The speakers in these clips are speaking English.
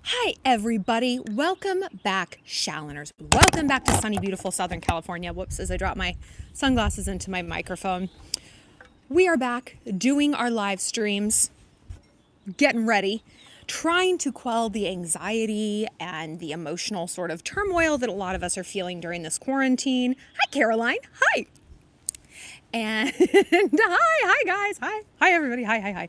Hi, everybody. Welcome back, Shalloners. Welcome back to sunny, beautiful Southern California. Whoops, as I drop my sunglasses into my microphone. We are back doing our live streams, getting ready, trying to quell the anxiety and the emotional sort of turmoil that a lot of us are feeling during this quarantine. Hi, Caroline. Hi. And hi, guys. Hi, everybody. Hi.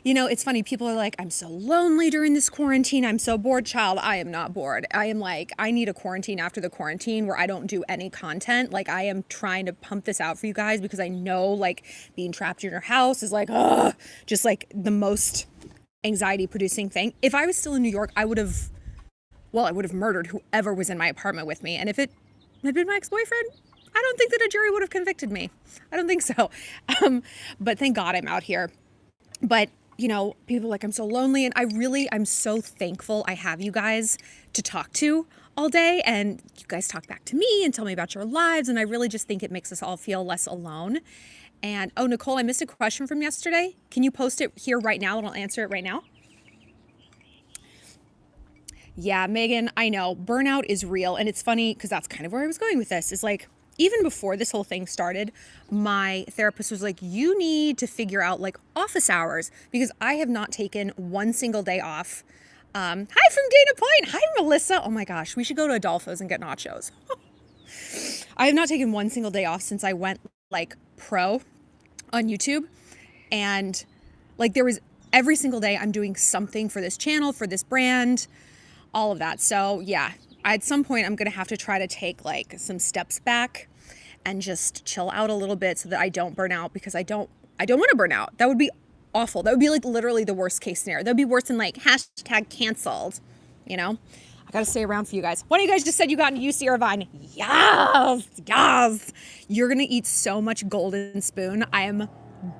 You know, it's funny. People are like, I'm so lonely during this quarantine. I'm so bored. Child, I am not bored. I am like, I need a quarantine after the quarantine where I don't do any content. Like, I am trying to pump this out for you guys because I know, like, being trapped in your house is like, just like the most anxiety producing thing. If I was still in New York, I would have murdered whoever was in my apartment with me. And if it had been my ex-boyfriend, I don't think that a jury would have convicted me. I don't think so. But thank God I'm out here. But you know, people are like, I'm so lonely. And I'm so thankful I have you guys to talk to all day. And you guys talk back to me and tell me about your lives. And I really just think it makes us all feel less alone. And, oh, Nicole, I missed a question from yesterday. Can you post it here right now and I'll answer it right now? Yeah, Megan, I know. Burnout is real. And it's funny because that's kind of where I was going with this. Is like, even before this whole thing started, my therapist was like, you need to figure out like office hours because I have not taken one single day off. Hi from Dana Point. Hi, Melissa. Oh my gosh, we should go to Adolfo's and get nachos. I have not taken one single day off since I went like pro on YouTube. And like there was every single day I'm doing something for this channel, for this brand, all of that. So yeah, at some point I'm going to have to try to take like some steps back and just chill out a little bit so that I don't burn out because I don't want to burn out. That would be awful. That would be like literally the worst case scenario. That would be worse than like hashtag canceled, you know? I got to stay around for you guys. One of you guys just said you got into UC Irvine. Yes. You're going to eat so much golden spoon. I am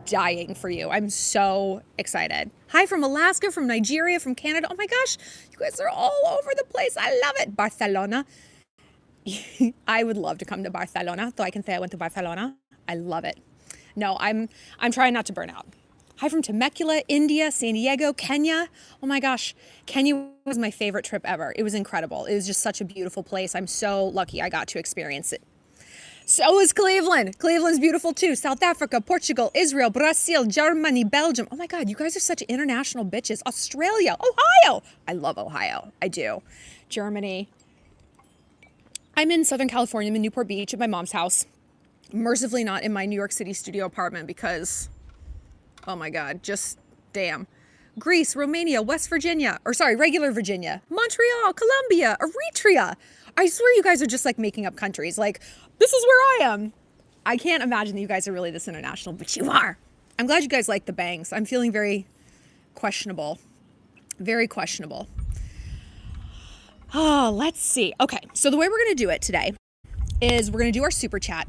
dying for you. I'm so excited. Hi from Alaska, from Nigeria, from Canada. Oh my gosh, you guys are all over the place. I love it. Barcelona. I would love to come to Barcelona, so I can say I went to Barcelona. I love it. No, I'm trying not to burn out. Hi from Temecula, India, San Diego, Kenya. Oh my gosh, Kenya was my favorite trip ever. It was incredible. It was just such a beautiful place. I'm so lucky I got to experience it. So is Cleveland. Cleveland's beautiful too. South Africa, Portugal, Israel, Brazil, Germany, Belgium. Oh my God, you guys are such international bitches. Australia, Ohio. I love Ohio. I do. Germany. I'm in Southern California. I'm in Newport Beach at my mom's house. Mercifully not in my New York City studio apartment because, oh my God, just damn. Greece, Romania, West Virginia, regular Virginia, Montreal, Colombia, Eritrea. I swear you guys are just like making up countries. Like, this is where I am. I can't imagine that you guys are really this international, but you are. I'm glad you guys like the bangs. I'm feeling very questionable. Very questionable. Oh, let's see. Okay, so the way we're going to do it today is we're going to do our super chat.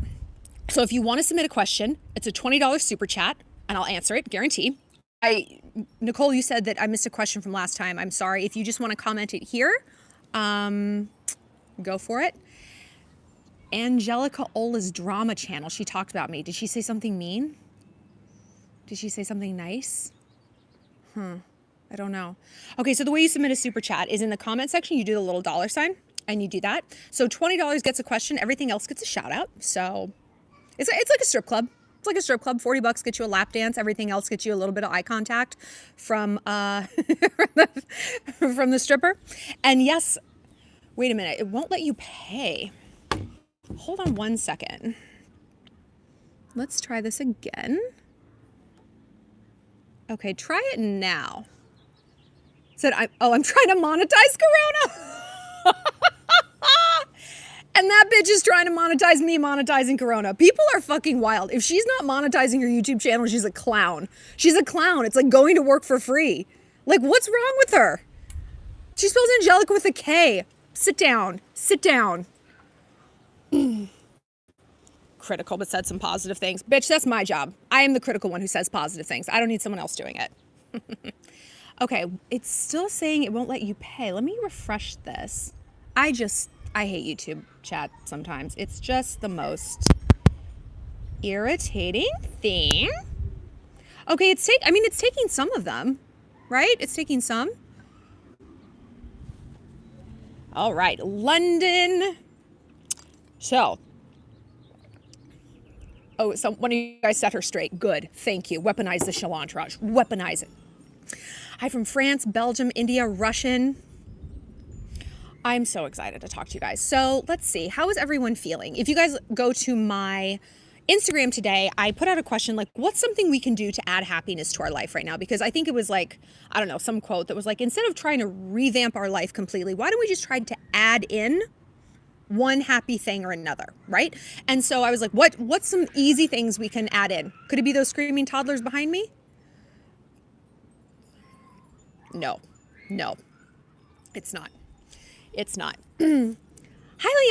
So if you want to submit a question, it's a $20 super chat, and I'll answer it, guarantee. Nicole, you said that I missed a question from last time. I'm sorry. If you just want to comment it here, go for it. Angelica Ola's drama channel. She talked about me. Did she say something mean? Did she say something nice? I don't know. Okay, so the way you submit a super chat is in the comment section. You do the little $sign and you do that. So $20 gets a question. Everything else gets a shout out. So it's like a strip club. It's like a strip club. $40 gets you a lap dance. Everything else gets you a little bit of eye contact from from the stripper. And yes, wait a minute. It won't let you pay. Hold on one second. Let's try this again. Okay, try it now. Said I'm trying to monetize Corona. And that bitch is trying to monetize me monetizing Corona. People are fucking wild. If she's not monetizing her YouTube channel, she's a clown. She's a clown. It's like going to work for free. Like, what's wrong with her? She spells Angelica with a K. Sit down. Sit down. Critical, but said some positive things. Bitch, that's my job. I am the critical one who says positive things. I don't need someone else doing it. Okay, it's still saying it won't let you pay. Let me refresh this. I hate YouTube chat sometimes. It's just the most irritating thing. Okay, it's taking some of them, right? It's taking some. All right, London. So, one of you guys set her straight. Good, thank you. Weaponize the Shalantrage. Weaponize it. Hi from France, Belgium, India, Russian. I'm so excited to talk to you guys. So let's see, how is everyone feeling? If you guys go to my Instagram today, I put out a question like, what's something we can do to add happiness to our life right now? Because I think it was like, I don't know, some quote that was like, instead of trying to revamp our life completely, why don't we just try to add in one happy thing or another, right? And so I was like, what's some easy things we can add in? Could it be those screaming toddlers behind me? No, it's not. It's not. Hi,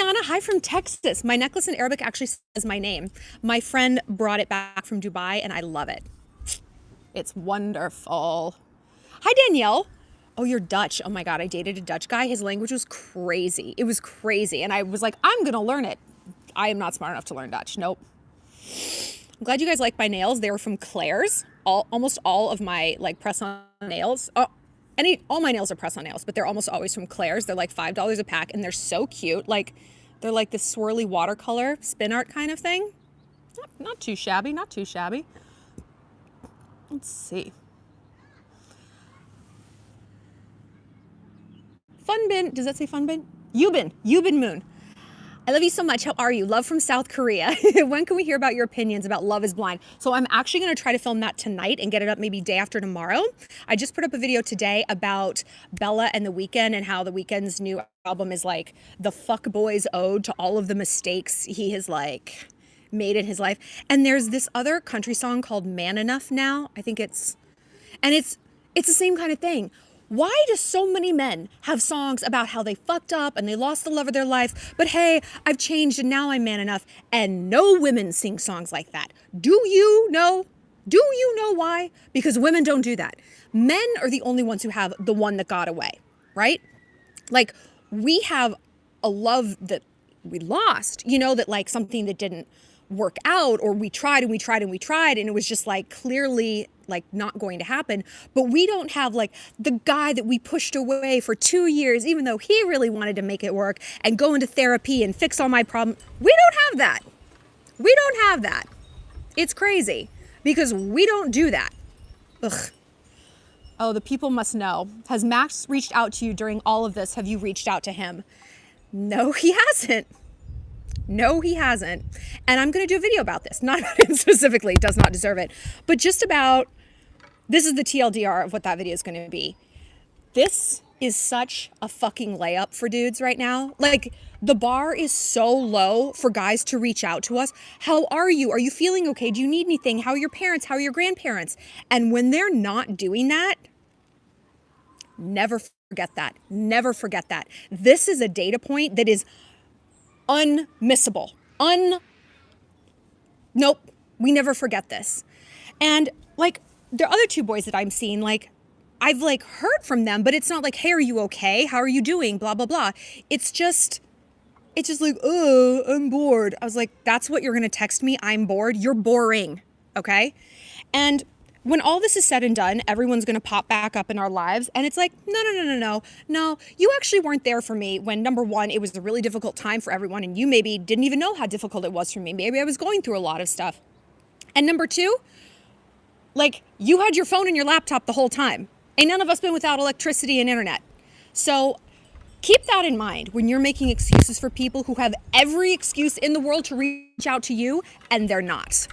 Liana. Hi from Texas. My necklace in Arabic actually says my name. My friend brought it back from Dubai, and I love it. It's wonderful. Hi, Danielle. Oh, you're Dutch. Oh, my God. I dated a Dutch guy. His language was crazy. It was crazy. And I was like, I'm going to learn it. I am not smart enough to learn Dutch. Nope. I'm glad you guys like my nails. They were from Claire's. Almost all of my press-on nails. All my nails are press-on nails, but they're almost always from Claire's. They're like $5 a pack, and they're so cute. They're like this swirly watercolor spin art kind of thing. Not too shabby, not too shabby. Let's see. Fun bin, does that say fun bin? Yubin Moon. I love you so much. How are you? Love from South Korea. When can we hear about your opinions about Love is Blind? So I'm actually going to try to film that tonight and get it up maybe day after tomorrow. I just put up a video today about Bella and The Weeknd and how The Weeknd's new album is like the fuck boy's ode to all of the mistakes he has made in his life. And there's this other country song called Man Enough Now. I think it's the same kind of thing. Why do so many men have songs about how they fucked up and they lost the love of their life, but hey, I've changed and now I'm man enough, and no women sing songs like that? Do you know? Do you know why? Because women don't do that. Men are the only ones who have the one that got away, right? Like, we have a love that we lost, that something that didn't work out, or we tried and we tried and we tried, and it was just clearly not going to happen. But we don't have the guy that we pushed away for 2 years, even though he really wanted to make it work and go into therapy and fix all my problems. We don't have that. We don't have that. It's crazy because we don't do that. Ugh. Oh, the people must know. Has Max reached out to you during all of this? Have you reached out to him? No, he hasn't. No, he hasn't. And I'm going to do a video about this. Not about him specifically, does not deserve it. But just about, this is the TLDR of what that video is going to be. This is such a fucking layup for dudes right now. The bar is so low for guys to reach out to us. How are you? Are you feeling okay? Do you need anything? How are your parents? How are your grandparents? And when they're not doing that, never forget that. Never forget that. This is a data point that is unmissable. Nope. We never forget this. And there are other two boys that I'm seeing, I've heard from them, but it's not hey, are you okay? How are you doing? Blah, blah, blah. It's just oh, I'm bored. I was like, that's what you're going to text me? I'm bored? You're boring. Okay. And when all this is said and done, everyone's going to pop back up in our lives. And it's no, you actually weren't there for me when, number one, it was a really difficult time for everyone. And you maybe didn't even know how difficult it was for me. Maybe I was going through a lot of stuff. And number two, you had your phone and your laptop the whole time. Ain't none of us been without electricity and internet. So keep that in mind when you're making excuses for people who have every excuse in the world to reach out to you and they're not.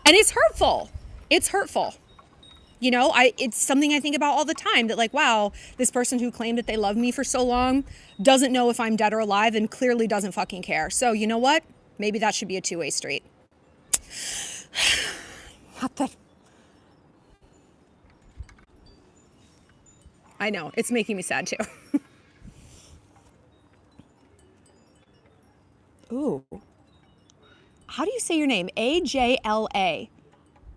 And it's hurtful. It's hurtful. It's something I think about all the time that wow, this person who claimed that they loved me for so long doesn't know if I'm dead or alive and clearly doesn't fucking care. So you know what? Maybe that should be a two-way street. What the? I know, it's making me sad too. Ooh. How do you say your name? A-J-L-A.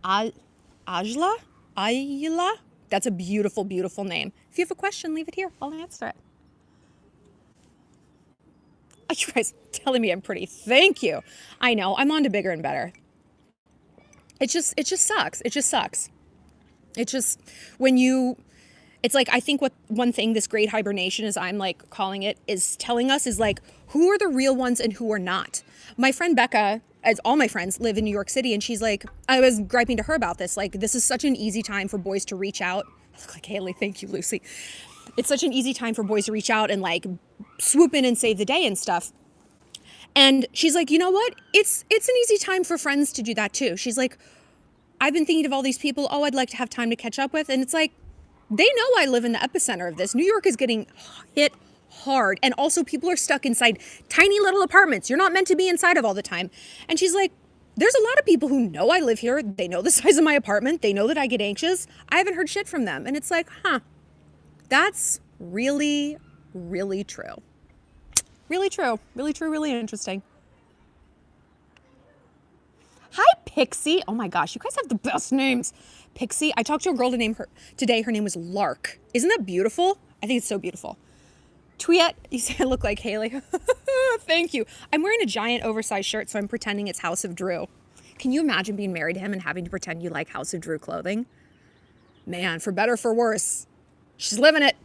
Ajla? Ayla? That's a beautiful, beautiful name. If you have a question, leave it here. I'll answer it. Oh, you guys telling me I'm pretty. Thank you. I know. I'm on to bigger and better. It just sucks. It just sucks. It just, when you It's like, I think what one thing this great hibernation, as I'm like calling it, is telling us is like, who are the real ones and who are not. My friend Becca, as all my friends, live in New York City, and she's like, I was griping to her about this, like, this is such an easy time for boys to reach out. I look like Hailey, thank you, Lucy. It's such an easy time for boys to reach out and like swoop in and save the day and stuff. And she's like, you know what? It's an easy time for friends to do that too. She's like, I've been thinking of all these people, I'd like to have time to catch up with. And it's like, they know I live in the epicenter of this. New York is getting hit hard. And also people are stuck inside tiny little apartments. You're not meant to be inside of all the time. And she's like, there's a lot of people who know I live here. They know the size of my apartment. They know that I get anxious. I haven't heard shit from them. And it's like, that's really, really true. Really true. Really true. Really interesting. Hi, Pixie. Oh my gosh, you guys have the best names. Pixie. I talked to a girl today. Her name was Lark. Isn't that beautiful? I think it's so beautiful. Tweet, you say I look like Hailey. Thank you. I'm wearing a giant oversized shirt, so I'm pretending it's House of Drew. Can you imagine being married to him and having to pretend you like House of Drew clothing? Man, for better or for worse, she's living it.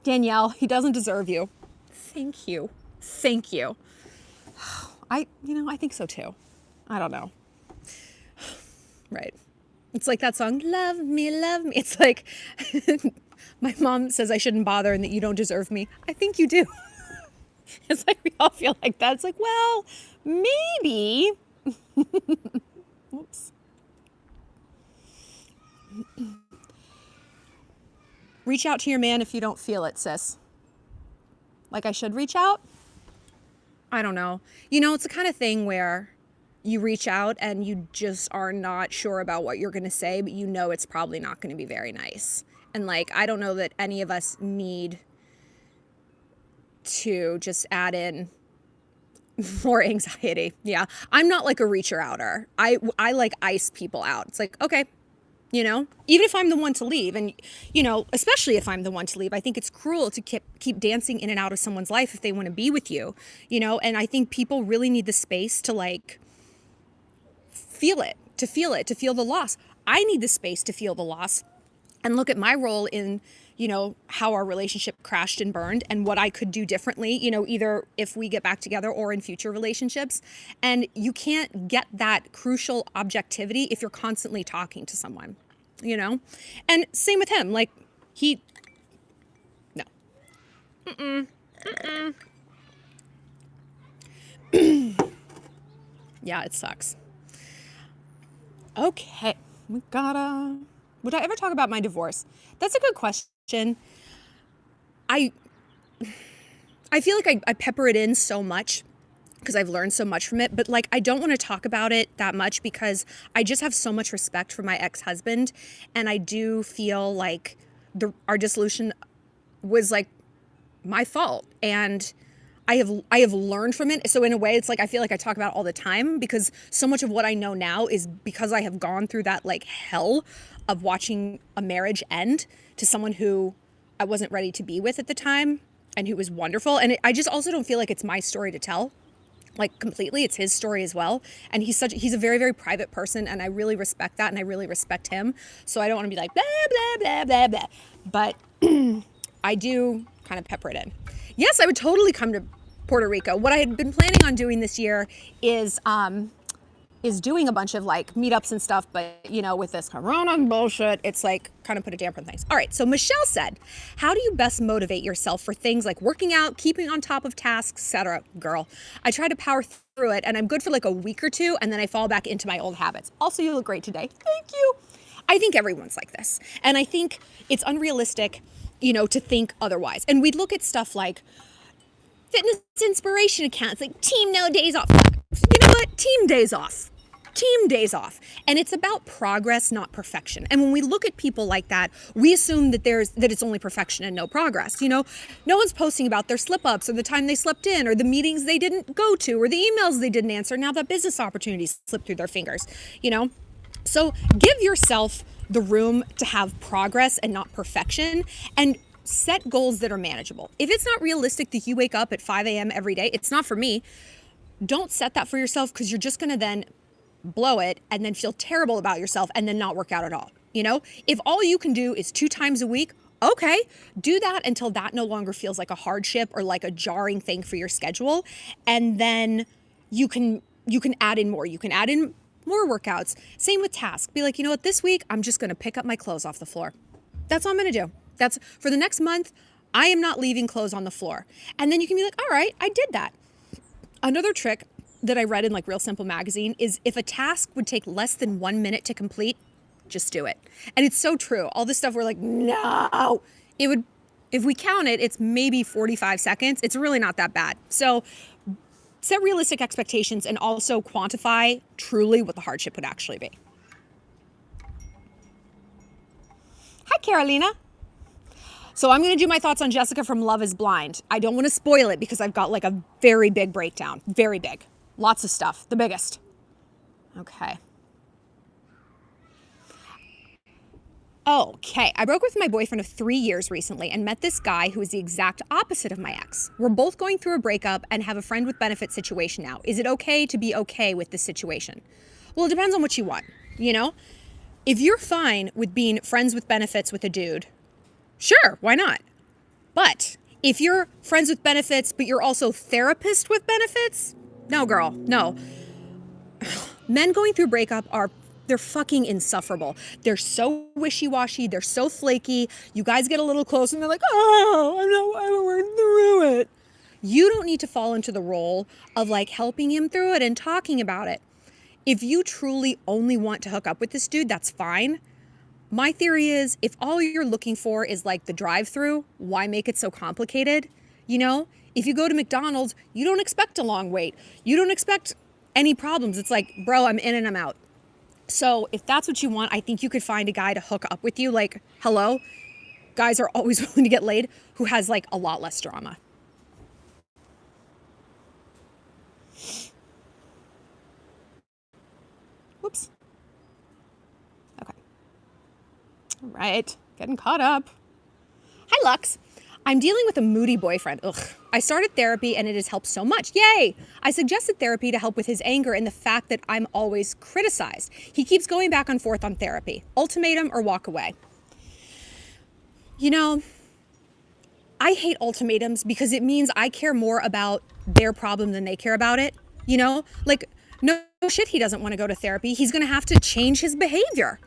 Danielle, he doesn't deserve you. Thank you. Thank you. I think so too. I don't know. Right. It's like that song, Love Me, Love Me. It's like, my mom says I shouldn't bother and that you don't deserve me. I think you do. It's like we all feel like that. It's like, well, maybe. Whoops. Reach out to your man if you don't feel it, sis. Like I should reach out? I don't know. It's the kind of thing where you reach out and you just are not sure about what you're going to say, but you know it's probably not going to be very nice. And like, I don't know that any of us need to just add in more anxiety. Yeah. I'm not like a reacher outer. I like ice people out. It's like, okay, even if I'm the one to leave, and, especially if I'm the one to leave, I think it's cruel to keep dancing in and out of someone's life if they want to be with you, and I think people really need the space to like feel it, to feel the loss. I need the space to feel the loss and look at my role in, how our relationship crashed and burned and what I could do differently, either if we get back together or in future relationships. And you can't get that crucial objectivity if you're constantly talking to someone, and same with him. Like no. Yeah, it sucks. Okay. Would I ever talk about my divorce? That's a good question. I feel like I pepper it in so much because I've learned so much from it, but like, I don't want to talk about it that much because I just have so much respect for my ex-husband. And I do feel like our dissolution was like my fault. And I have learned from it. So in a way, it's like, I feel like I talk about it all the time because so much of what I know now is because I have gone through that like hell of watching a marriage end to someone who I wasn't ready to be with at the time and who was wonderful. And I just also don't feel like it's my story to tell, like completely. It's his story as well. And he's a very, very private person. And I really respect that. And I really respect him. So I don't want to be like, blah, blah, blah, blah, blah. But I do kind of pepper it in. Yes, I would totally come to Puerto Rico. What I had been planning on doing this year is doing a bunch of like meetups and stuff, but with this corona bullshit, it's like kind of put a damper on things. All right, so Michelle said, how do you best motivate yourself for things like working out, keeping on top of tasks, etc.? Girl, I try to power through it and I'm good for like a week or two and then I fall back into my old habits. Also, you look great today. Thank you. I think everyone's like this. And I think it's unrealistic, to think otherwise. And we look at stuff like fitness inspiration accounts, like team no days off. You know what? Team days off. And it's about progress, not perfection. And when we look at people like that, we assume that it's only perfection and no progress. No one's posting about their slip ups or the time they slept in or the meetings they didn't go to or the emails they didn't answer. Now that business opportunities slipped through their fingers, So give yourself the room to have progress and not perfection, and set goals that are manageable. If it's not realistic that you wake up at 5 a.m. every day, it's not for me. Don't set that for yourself because you're just going to then blow it and then feel terrible about yourself and then not work out at all. You know, if all you can do is 2 times a week, okay, do that until that no longer feels like a hardship or like a jarring thing for your schedule. And then you can add in more. You can add in more workouts. Same with tasks. Be like, you know what, this week I'm just going to pick up my clothes off the floor. That's all I'm going to do. That's for the next month. I am not leaving clothes on the floor. And then you can be like, all right, I did that. Another trick that I read in like Real Simple magazine is if a task would take less than 1 minute to complete, just do it. And it's so true. All this stuff we're like, no, it would, if we count it, it's maybe 45 seconds. It's really not that bad. So set realistic expectations and also quantify truly what the hardship would actually be. Hi, Carolina. So I'm going to do my thoughts on Jessica from Love is Blind. I don't want to spoil it because I've got like a very big breakdown. Very big. Lots of stuff. The biggest. Okay. Okay, I broke with my boyfriend of 3 years recently and met this guy who is the exact opposite of my ex. We're both going through a breakup and have a friend with benefits situation now. Is it okay to be okay with this situation? Well, it depends on what you want, you know? If you're fine with being friends with benefits with a dude, sure, why not? But if you're friends with benefits, but you're also therapist with benefits, no, girl, no. Men going through breakup they're fucking insufferable. They're so wishy-washy. They're so flaky. You guys get a little close and they're like, oh, I went through it. You don't need to fall into the role of like helping him through it and talking about it. If you truly only want to hook up with this dude, that's fine. My theory is if all you're looking for is like the drive-through, why make it so complicated? You know, if you go to McDonald's, you don't expect a long wait. You don't expect any problems. It's like, bro, I'm in and I'm out. So if that's what you want, I think you could find a guy to hook up with you. Like, hello, guys are always willing to get laid, who has like a lot less drama. Whoops. Okay. All right, getting caught up. Hi, Lux. I'm dealing with a moody boyfriend. Ugh. I started therapy and it has helped so much. Yay! I suggested therapy to help with his anger and the fact that I'm always criticized. He keeps going back and forth on therapy. Ultimatum or walk away. You know, I hate ultimatums because it means I care more about their problem than they care about it. You know, like, no shit, he doesn't want to go to therapy. He's going to have to change his behavior.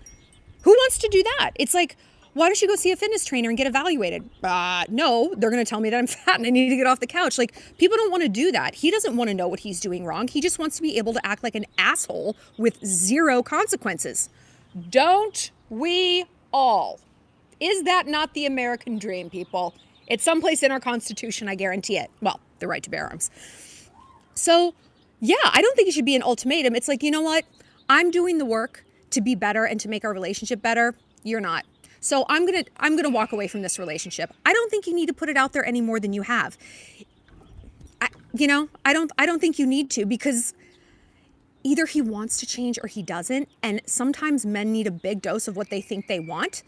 Who wants to do that? It's like, why don't you go see a fitness trainer and get evaluated? No, they're going to tell me that I'm fat and I need to get off the couch. Like, people don't want to do that. He doesn't want to know what he's doing wrong. He just wants to be able to act like an asshole with zero consequences. Don't we all? Is that not the American dream, people? It's someplace in our Constitution, I guarantee it. Well, the right to bear arms. So, yeah, I don't think it should be an ultimatum. It's like, you know what? I'm doing the work to be better and to make our relationship better. You're not. So I'm gonna walk away from this relationship. I don't think you need to put it out there any more than you have. I don't think you need to, because either he wants to change or he doesn't. And sometimes men need a big dose of what they think they want.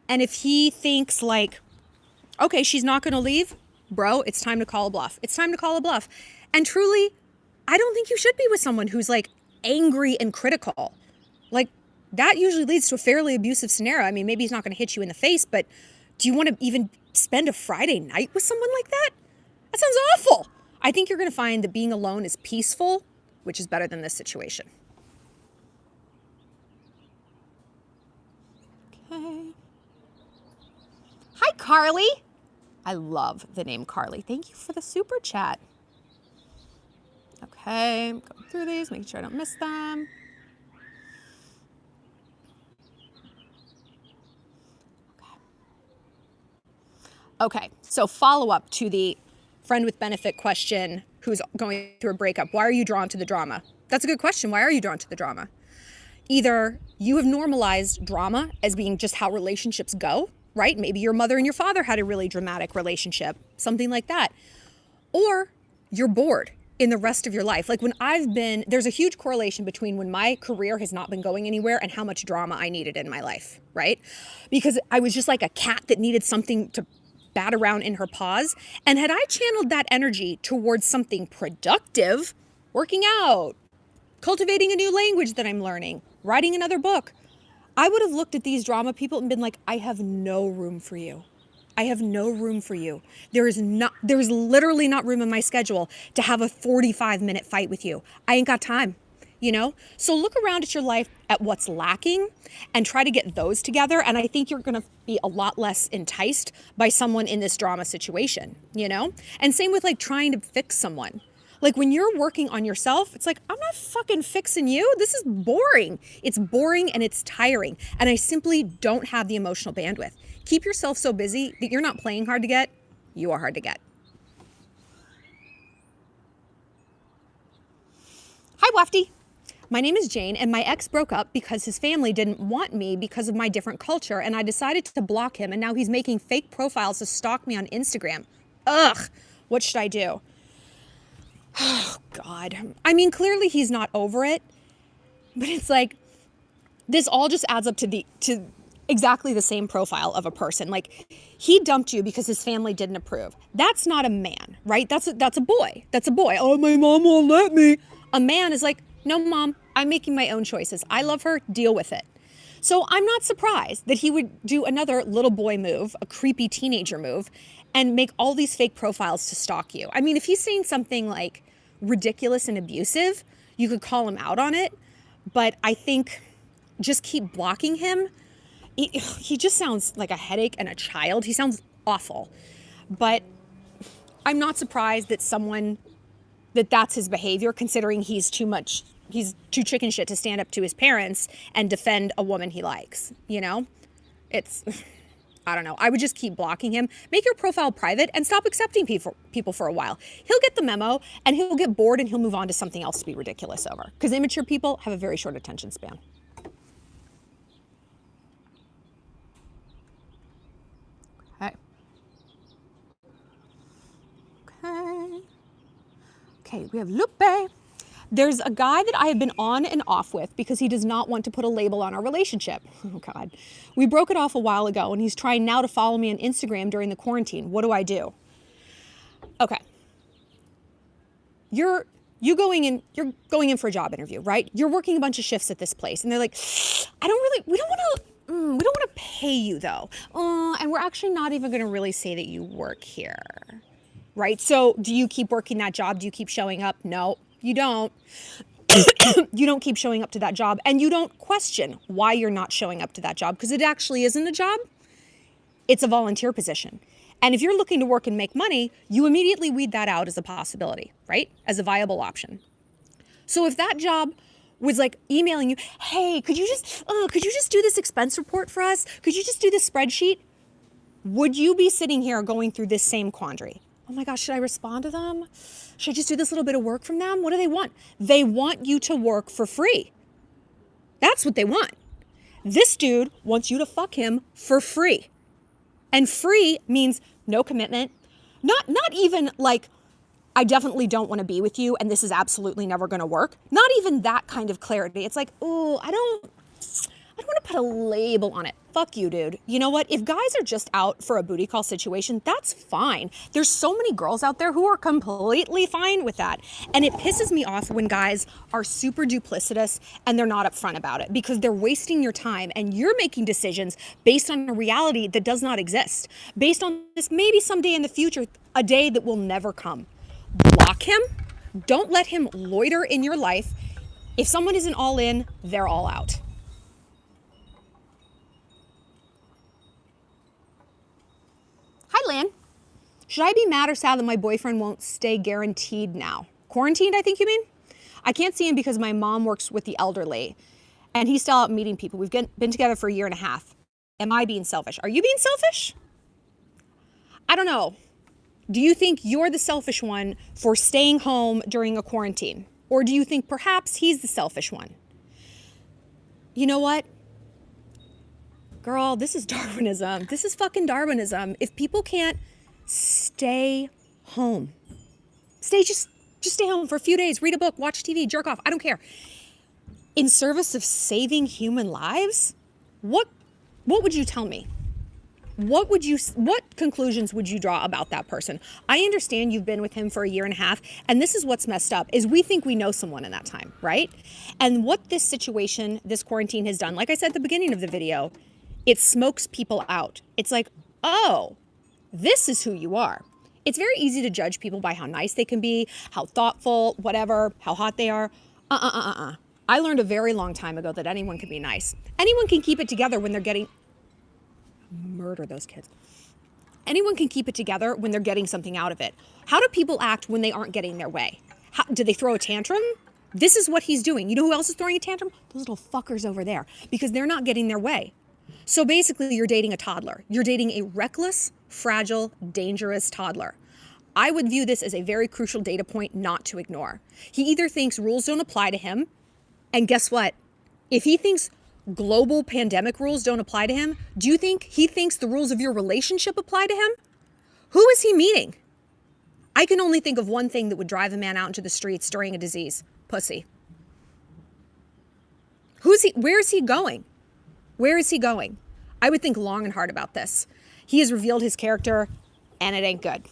And if he thinks like, okay, she's not gonna leave, bro, it's time to call a bluff. It's time to call a bluff. And truly, I don't think you should be with someone who's like angry and critical. Like, that usually leads to a fairly abusive scenario. I mean, maybe he's not going to hit you in the face, but do you want to even spend a Friday night with someone like that? That sounds awful. I think you're going to find that being alone is peaceful, which is better than this situation. Okay. Hi, Carly. I love the name Carly. Thank you for the super chat. Okay, I'm going through these, making sure I don't miss them. Okay, so follow up to the friend with benefit question who's going through a breakup. Why are you drawn to the drama? That's a good question. Why are you drawn to the drama? Either you have normalized drama as being just how relationships go, right? Maybe your mother and your father had a really dramatic relationship, something like that. Or you're bored in the rest of your life. Like there's a huge correlation between when my career has not been going anywhere and how much drama I needed in my life, right? Because I was just like a cat that needed something to bat around in her paws. And had I channeled that energy towards something productive, working out, cultivating a new language that I'm learning, writing another book, I would have looked at these drama people and been like, I have no room for you. I have no room for you. There's literally not room in my schedule to have a 45-minute fight with you. I ain't got time, you know? So look around at your life at what's lacking and try to get those together. And I think you're gonna be a lot less enticed by someone in this drama situation, you know? And same with like trying to fix someone. Like when you're working on yourself, it's like, I'm not fucking fixing you. This is boring. It's boring and it's tiring. And I simply don't have the emotional bandwidth. Keep yourself so busy that you're not playing hard to get. You are hard to get. Hi, Wafty. My name is Jane, and my ex broke up because his family didn't want me because of my different culture, and I decided to block him, and now he's making fake profiles to stalk me on Instagram. Ugh, what should I do? Oh, God. I mean, clearly he's not over it, but it's like, this all just adds up to exactly the same profile of a person. Like, he dumped you because his family didn't approve. That's not a man, right? That's a boy. That's a boy. Oh, my mom won't let me. A man is like, no, mom, I'm making my own choices. I love her. Deal with it. So I'm not surprised that he would do another little boy move, a creepy teenager move, and make all these fake profiles to stalk you. I mean, if he's saying something like ridiculous and abusive, you could call him out on it. But I think just keep blocking him. He just sounds like a headache and a child. He sounds awful. But I'm not surprised that that's his behavior, considering he's too chicken shit to stand up to his parents and defend a woman he likes, you know? I don't know. I would just keep blocking him. Make your profile private and stop accepting people for a while. He'll get the memo and he'll get bored and he'll move on to something else to be ridiculous over. Because immature people have a very short attention span. Okay, we have Lupe. There's a guy that I have been on and off with because he does not want to put a label on our relationship. Oh, God. We broke it off a while ago, and he's trying now to follow me on Instagram during the quarantine. What do I do? Okay. You're going in for a job interview, right? You're working a bunch of shifts at this place, and they're like, we don't want to pay you, though. And we're actually not even going to really say that you work here, right? So do you keep working that job? Do you keep showing up? No. You don't. You don't keep showing up to that job, and you don't question why you're not showing up to that job, because it actually isn't a job. It's a volunteer position. And if you're looking to work and make money, you immediately weed that out as a possibility, right? As a viable option. So if that job was like emailing you, hey, could you just do this expense report for us? Could you just do this spreadsheet? Would you be sitting here going through this same quandary? Oh my gosh, should I respond to them? Should I just do this little bit of work from them? What do they want? They want you to work for free. That's what they want. This dude wants you to fuck him for free. And free means no commitment. Not even like, I definitely don't want to be with you and this is absolutely never going to work. Not even that kind of clarity. It's like, oh, I don't want to put a label on it. Fuck you, dude. You know what? If guys are just out for a booty call situation, that's fine. There's so many girls out there who are completely fine with that. And it pisses me off when guys are super duplicitous and they're not upfront about it, because they're wasting your time and you're making decisions based on a reality that does not exist. Based on this maybe someday in the future, a day that will never come. Block him. Don't let him loiter in your life. If someone isn't all in, they're all out. Hi, Lan. Should I be mad or sad that my boyfriend won't stay guaranteed now? Quarantined, I think you mean? I can't see him because my mom works with the elderly and he's still out meeting people. We've been together for a year and a half. Am I being selfish? Are you being selfish? I don't know. Do you think you're the selfish one for staying home during a quarantine? Or do you think perhaps he's the selfish one? You know what? Girl, this is Darwinism. This is fucking Darwinism. If people can't stay home, just stay home for a few days, read a book, watch TV, jerk off, I don't care. In service of saving human lives, what would you tell me? what conclusions would you draw about that person? I understand you've been with him for a year and a half, and this is what's messed up, is we think we know someone in that time, right? And what this situation, this quarantine has done, like I said at the beginning of the video, it smokes people out. It's like, oh, this is who you are. It's very easy to judge people by how nice they can be, how thoughtful, whatever, how hot they are. I learned a very long time ago that anyone can be nice. Anyone can keep it together when they're getting... Murder those kids. Anyone can keep it together when they're getting something out of it. How do people act when they aren't getting their way? Do they throw a tantrum? This is what he's doing. You know who else is throwing a tantrum? Those little fuckers over there, because they're not getting their way. So basically, you're dating a toddler. You're dating a reckless, fragile, dangerous toddler. I would view this as a very crucial data point not to ignore. He either thinks rules don't apply to him, and guess what? If he thinks global pandemic rules don't apply to him, do you think he thinks the rules of your relationship apply to him? Who is he meeting? I can only think of one thing that would drive a man out into the streets during a disease: pussy. Where is he going? Where is he going? I would think long and hard about this. He has revealed his character, and it ain't good.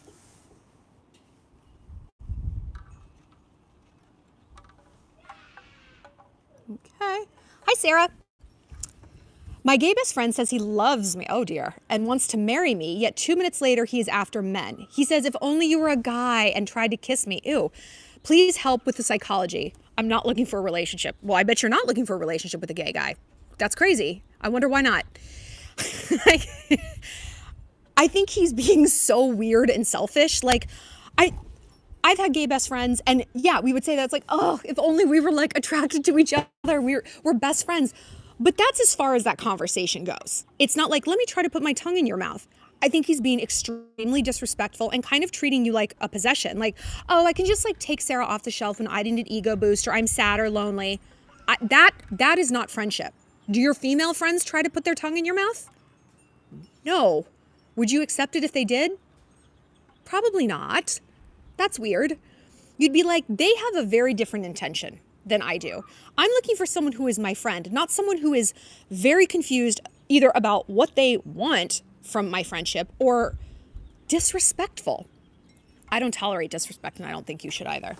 Okay. Hi, Sarah. My gay best friend says he loves me, oh dear, and wants to marry me, yet 2 minutes later he is after men. He says, if only you were a guy and tried to kiss me. Ew. Please help with the psychology. I'm not looking for a relationship. Well, I bet you're not looking for a relationship with a gay guy. That's crazy. I wonder why not. I think he's being so weird and selfish. Like, I've had gay best friends, and yeah, we would say that's like, oh, if only we were like attracted to each other. We're best friends. But that's as far as that conversation goes. It's not like, let me try to put my tongue in your mouth. I think he's being extremely disrespectful and kind of treating you like a possession. Like, oh, I can just like take Sarah off the shelf when I need an ego boost, or I'm sad or lonely. That is not friendship. Do your female friends try to put their tongue in your mouth? No. Would you accept it if they did? Probably not. That's weird. You'd be like, they have a very different intention than I do. I'm looking for someone who is my friend, not someone who is very confused either about what they want from my friendship or disrespectful. I don't tolerate disrespect, and I don't think you should either.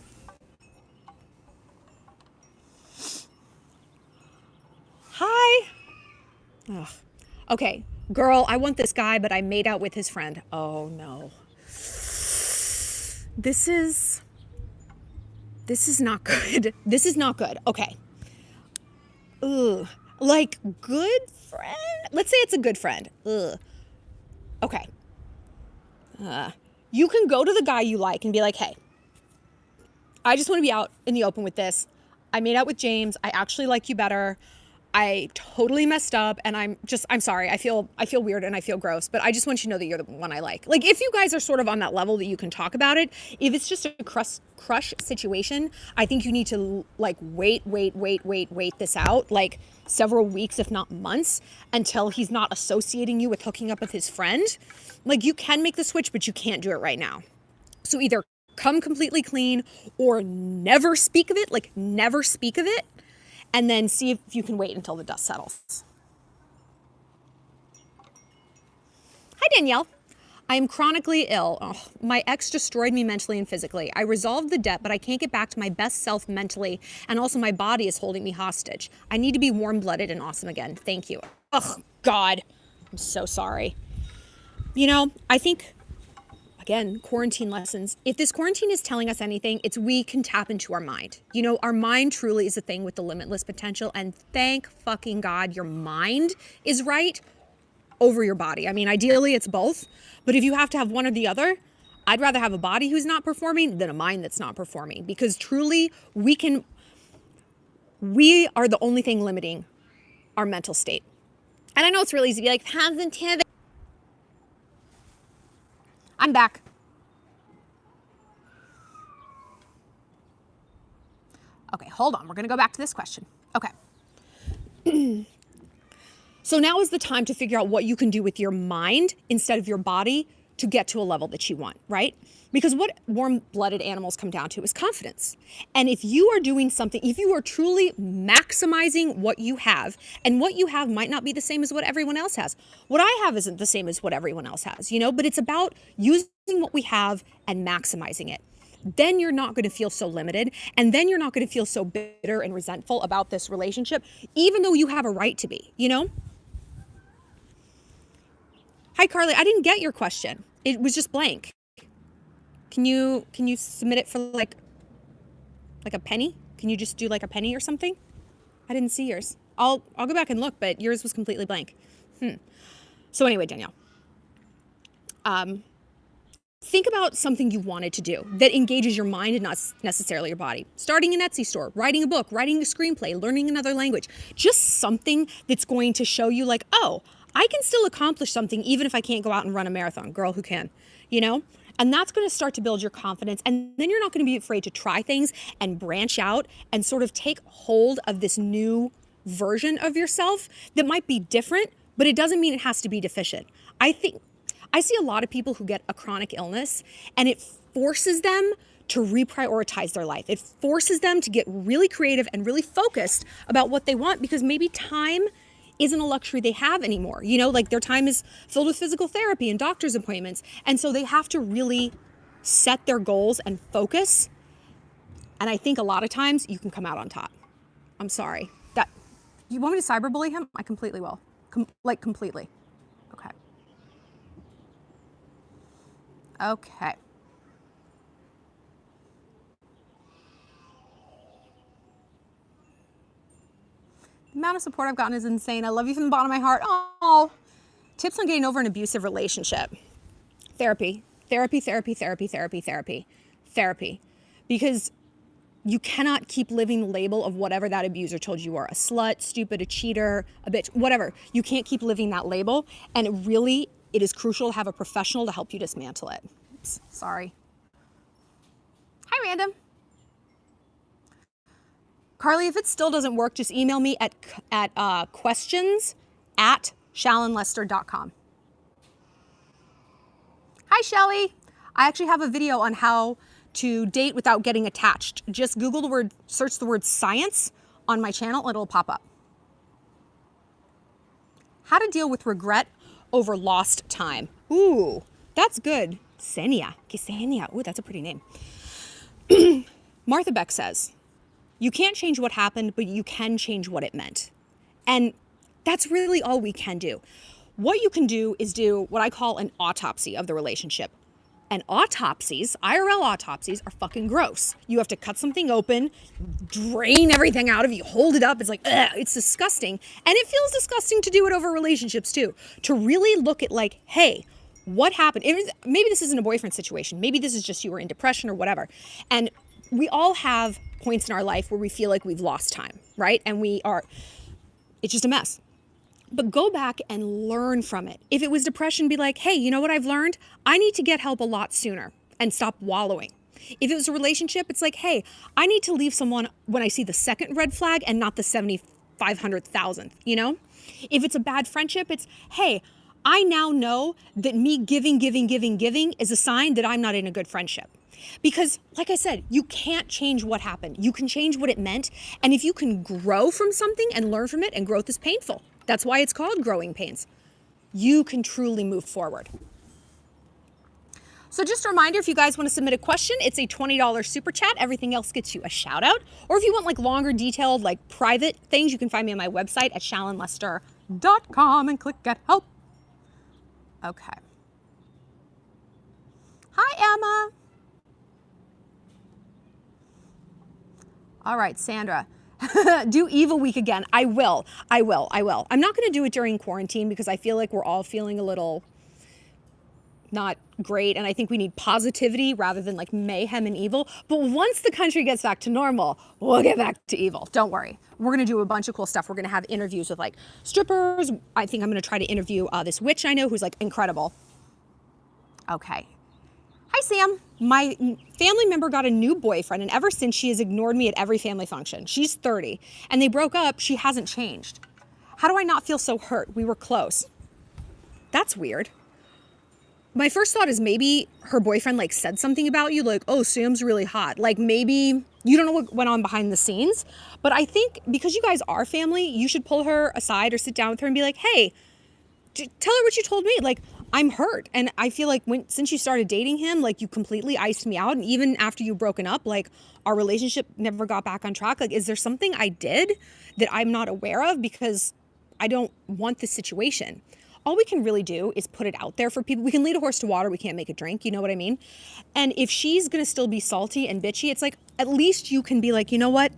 Hi. Ugh. Okay, girl, I want this guy, but I made out with his friend. Oh no. This is not good. This is not good. Okay. Ugh. Like, good friend? Let's say it's a good friend. Ugh. Okay. You can go to the guy you like and be like, hey, I just want to be out in the open with this. I made out with James. I actually like you better. I totally messed up, and I'm sorry. I feel weird and I feel gross, but I just want you to know that you're the one I like. Like, if you guys are sort of on that level that you can talk about it, if it's just a crush situation, I think you need to like wait this out, like several weeks, if not months, until he's not associating you with hooking up with his friend. Like, you can make the switch, but you can't do it right now. So either come completely clean or never speak of it, like never speak of it. And then see if you can wait until the dust settles. Hi, Danielle. I am chronically ill. Oh, my ex destroyed me mentally and physically. I resolved the debt, but I can't get back to my best self mentally. And also my body is holding me hostage. I need to be warm-blooded and awesome again. Thank you. Oh, God. I'm so sorry. You know, I think... Again, quarantine lessons. If this quarantine is telling us anything, it's we can tap into our mind. You know, our mind truly is a thing with the limitless potential, and thank fucking God your mind is right over your body. I mean, ideally it's both, but if you have to have one or the other, I'd rather have a body who's not performing than a mind that's not performing, because truly we are the only thing limiting our mental state. And I know it's really easy to be like, positivity. I'm back. Okay, hold on. We're going to go back to this question. Okay. So now is the time to figure out what you can do with your mind instead of your body to get to a level that you want, right? Because what warm-blooded animals come down to is confidence. And if you are doing something, if you are truly maximizing what you have, and what you have might not be the same as what everyone else has. What I have isn't the same as what everyone else has, you know, but it's about using what we have and maximizing it. Then you're not going to feel so limited, and then you're not going to feel so bitter and resentful about this relationship, even though you have a right to be, you know? Hi, Carly. I didn't get your question. It was just blank. Can you submit it for like a penny? Can you just do like a penny or something? I didn't see yours. I'll go back and look, but yours was completely blank. So anyway, Danielle, think about something you wanted to do that engages your mind and not necessarily your body. Starting an Etsy store, writing a book, writing a screenplay, learning another language. Just something that's going to show you like, oh, I can still accomplish something even if I can't go out and run a marathon. Girl, who can? You know? And that's going to start to build your confidence. And then you're not going to be afraid to try things and branch out and sort of take hold of this new version of yourself that might be different, but it doesn't mean it has to be deficient. I see a lot of people who get a chronic illness and it forces them to reprioritize their life. It forces them to get really creative and really focused about what they want, because maybe time isn't a luxury they have anymore. You know, like their time is filled with physical therapy and doctor's appointments. And so they have to really set their goals and focus. And I think a lot of times you can come out on top. I'm sorry. You want me to cyberbully him? I completely will. Completely. Okay. Okay. The amount of support I've gotten is insane. I love you from the bottom of my heart. Oh, tips on getting over an abusive relationship. Therapy. Because you cannot keep living the label of whatever that abuser told you are. A slut, stupid, a cheater, a bitch, whatever. You can't keep living that label. And it is crucial to have a professional to help you dismantle it. Oops, sorry. Hi, Random. Carly, if it still doesn't work, just email me at questions@shallonlester.com. Hi, Shelly. I actually have a video on how to date without getting attached. Just search the word science on my channel and it'll pop up. How to deal with regret over lost time. Ooh, that's good. Ksenia. Ooh, that's a pretty name. Martha Beck says, you can't change what happened, but you can change what it meant. And that's really all we can do. What you can do is do what I call an autopsy of the relationship. And autopsies, IRL autopsies, are fucking gross. You have to cut something open, drain everything out of you, hold it up. It's like, ugh, it's disgusting. And it feels disgusting to do it over relationships too. To really look at like, hey, what happened? Maybe this isn't a boyfriend situation. Maybe this is just you were in depression or whatever. And we all have points in our life where we feel like we've lost time, right? And it's just a mess. But go back and learn from it. If it was depression, be like, hey, you know what I've learned? I need to get help a lot sooner and stop wallowing. If it was a relationship, it's like, hey, I need to leave someone when I see the second red flag and not the 7,500,000th, you know? If it's a bad friendship, it's, hey, I now know that me giving is a sign that I'm not in a good friendship. Because, like I said, you can't change what happened. You can change what it meant. And if you can grow from something and learn from it, and growth is painful. That's why it's called growing pains. You can truly move forward. So just a reminder, if you guys want to submit a question, it's a $20 super chat. Everything else gets you a shout out. Or if you want like longer detailed, like private things, you can find me on my website at shallonlester.com and click get help. Okay. Hi, Emma. All right, Sandra. Do Evil Week again. I will. I'm not going to do it during quarantine because I feel like we're all feeling a little not great. And I think we need positivity rather than like mayhem and evil. But once the country gets back to normal, we'll get back to evil. Don't worry. We're going to do a bunch of cool stuff. We're going to have interviews with like strippers. I think I'm going to try to interview this witch I know who's like incredible. Okay. Hi, Sam. My family member got a new boyfriend, and ever since she has ignored me at every family function. She's 30, and they broke up. She hasn't changed. How do I not feel so hurt? We were close. That's weird. my first thought is maybe her boyfriend like said something about you, like, oh, Sam's really hot. Like maybe you don't know what went on behind the scenes, but I think because you guys are family, you should pull her aside or sit down with her and be like, hey, tell her what you told me. Like, I'm hurt. And I feel like since you started dating him, like you completely iced me out. And even after you've broken up, like our relationship never got back on track. Like, is there something I did that I'm not aware of? Because I don't want this situation. All we can really do is put it out there for people. We can lead a horse to water. We can't make it drink. You know what I mean? And if she's going to still be salty and bitchy, it's like, at least you can be like, you know what?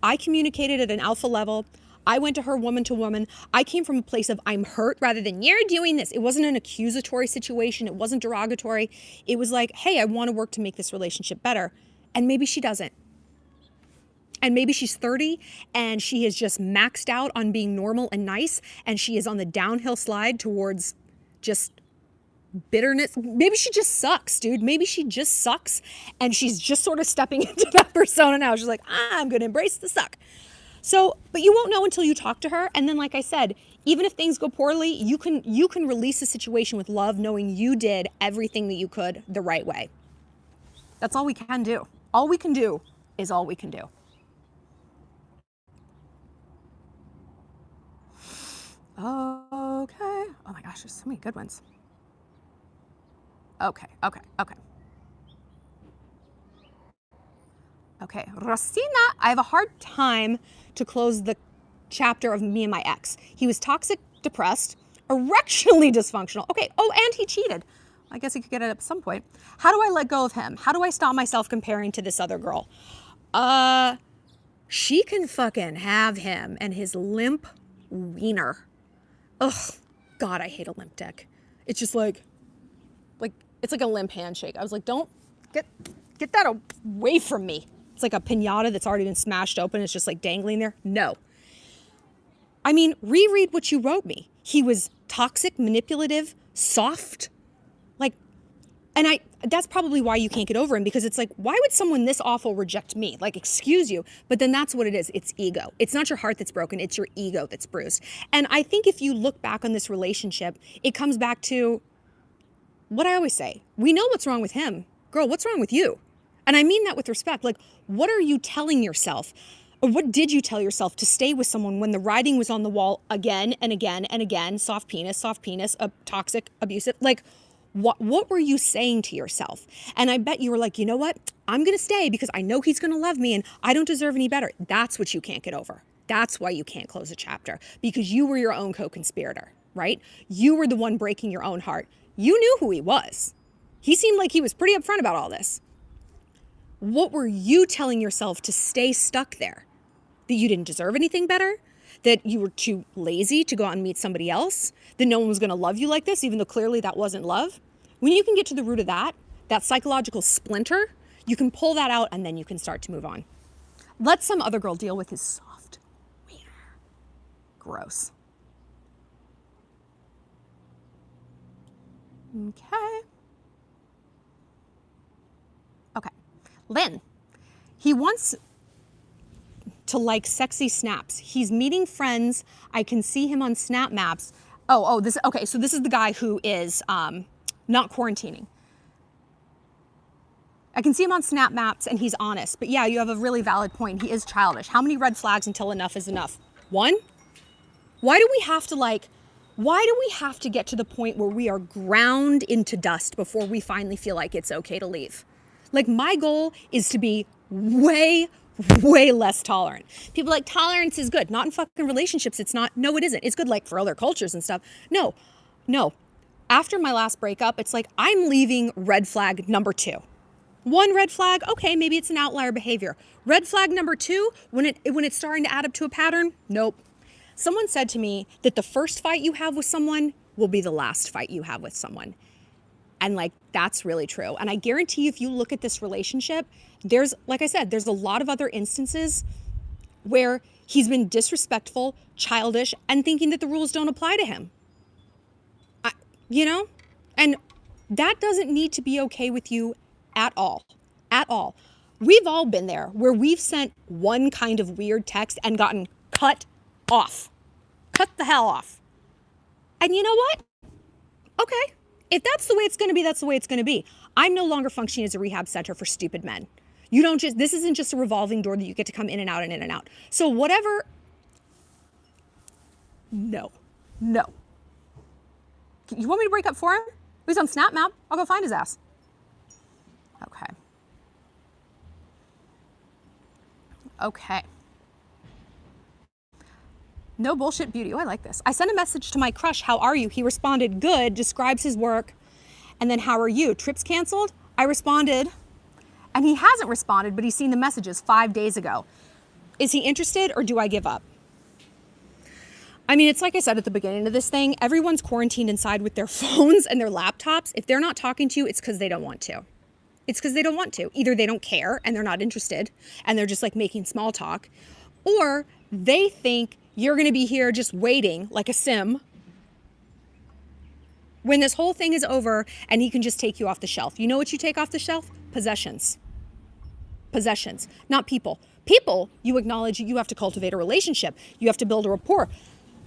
I communicated at an alpha level. I went to her woman to woman. I came from a place of I'm hurt rather than you're doing this. It wasn't an accusatory situation. It wasn't derogatory. It was like, hey, I want to work to make this relationship better. And maybe she doesn't. And maybe she's 30 and she has just maxed out on being normal and nice. And she is on the downhill slide towards just bitterness. Maybe she just sucks, dude. Maybe she just sucks. And she's just sort of stepping into that persona now. She's like, I'm going to embrace the suck. So, but you won't know until you talk to her. And then, like I said, even if things go poorly, you can release the situation with love, knowing you did everything that you could the right way. That's all we can do. All we can do is all we can do. Okay. Oh my gosh, there's so many good ones. Okay. Okay, Rosina, I have a hard time to close the chapter of me and my ex. He was toxic, depressed, erectionally dysfunctional. Okay, oh, and he cheated. I guess he could get it at some point. How do I let go of him? How do I stop myself comparing to this other girl? She can fucking have him and his limp wiener. Ugh, God, I hate a limp dick. It's just like it's like a limp handshake. I was like, don't get that away from me. It's like a piñata that's already been smashed open. It's just like dangling there. No. I mean, reread what you wrote me. He was toxic, manipulative, soft. Like, and that's probably why you can't get over him, because it's like, why would someone this awful reject me? Like, excuse you. But then that's what it is. It's ego. It's not your heart that's broken. It's your ego that's bruised. And I think if you look back on this relationship, it comes back to what I always say. We know what's wrong with him. Girl, what's wrong with you? And I mean that with respect. Like, what are you telling yourself? Or what did you tell yourself to stay with someone when the writing was on the wall again and again and again? Soft penis, toxic, abusive. Like, what were you saying to yourself? And I bet you were like, you know what? I'm going to stay because I know he's going to love me and I don't deserve any better. That's what you can't get over. That's why you can't close a chapter, because you were your own co-conspirator, right? You were the one breaking your own heart. You knew who he was. He seemed like he was pretty upfront about all this. What were you telling yourself to stay stuck there? That you didn't deserve anything better? That you were too lazy to go out and meet somebody else? That no one was going to love you like this, even though clearly that wasn't love? When you can get to the root of that psychological splinter, you can pull that out and then you can start to move on. Let some other girl deal with his soft wiener. Gross. Okay. Lynn, he wants to like sexy snaps. He's meeting friends. I can see him on Snap Maps. Okay, so this is the guy who is not quarantining. I can see him on Snap Maps and he's honest. But yeah, you have a really valid point. He is childish. How many red flags until enough is enough? One? Why do we have to get to the point where we are ground into dust before we finally feel like it's okay to leave? Like, my goal is to be way, way less tolerant. People are like, tolerance is good. Not in fucking relationships. It's not. No, it isn't. It's good like for other cultures and stuff. No. After my last breakup, it's like, I'm leaving red flag number 2. One red flag, okay, maybe it's an outlier behavior. Red flag number 2, when it's starting to add up to a pattern, nope. Someone said to me that the first fight you have with someone will be the last fight you have with someone. And like, that's really true. And I guarantee you, if you look at this relationship, there's, like I said, there's a lot of other instances where he's been disrespectful, childish, and thinking that the rules don't apply to him. And that doesn't need to be okay with you at all. At all. We've all been there where we've sent one kind of weird text and gotten cut off. Cut the hell off. And you know what? Okay. If that's the way it's going to be, that's the way it's going to be. I'm no longer functioning as a rehab center for stupid men. You don't just, this isn't just a revolving door that you get to come in and out and in and out. So whatever, no. You want me to break up for him? He's on Snap Map. I'll go find his ass. Okay. No bullshit beauty. Oh, I like this. I sent a message to my crush. How are you? He responded, good, describes his work. And then, how are you? Trips canceled? I responded, and he hasn't responded, but he's seen the messages 5 days ago. Is he interested or do I give up? I mean, it's like I said at the beginning of this thing, everyone's quarantined inside with their phones and their laptops. If they're not talking to you, it's because they don't want to. It's because they don't want to. Either they don't care and they're not interested and they're just like making small talk, or they think you're going to be here just waiting like a sim when this whole thing is over and he can just take you off the shelf. You know what you take off the shelf? Possessions. Possessions, not people. People, you acknowledge you have to cultivate a relationship. You have to build a rapport.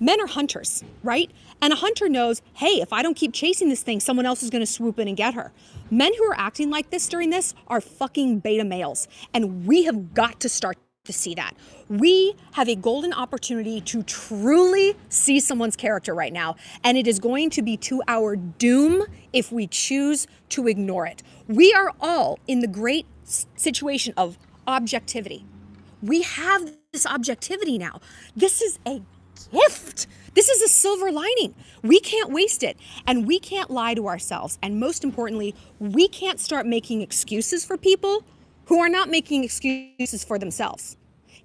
Men are hunters, right? And a hunter knows, hey, if I don't keep chasing this thing, someone else is going to swoop in and get her. Men who are acting like this during this are fucking beta males. And we have got to start to see that. We have a golden opportunity to truly see someone's character right now. And it is going to be to our doom if we choose to ignore it. We are all in the great situation of objectivity. We have this objectivity now. This is a gift. This is a silver lining. We can't waste it, and we can't lie to ourselves. And most importantly, we can't start making excuses for people who are not making excuses for themselves.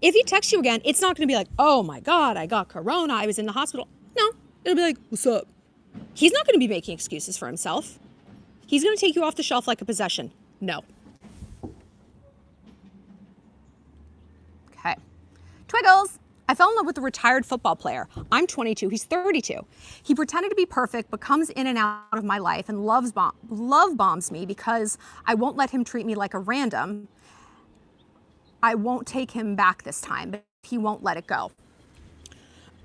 If he texts you again, it's not going to be like, oh my God, I got corona, I was in the hospital. No, it'll be like, what's up? He's not going to be making excuses for himself. He's going to take you off the shelf like a possession. No. Okay. Twiggles. I fell in love with a retired football player. I'm 22, he's 32. He pretended to be perfect, but comes in and out of my life and love bombs me because I won't let him treat me like a random. I won't take him back this time, but he won't let it go.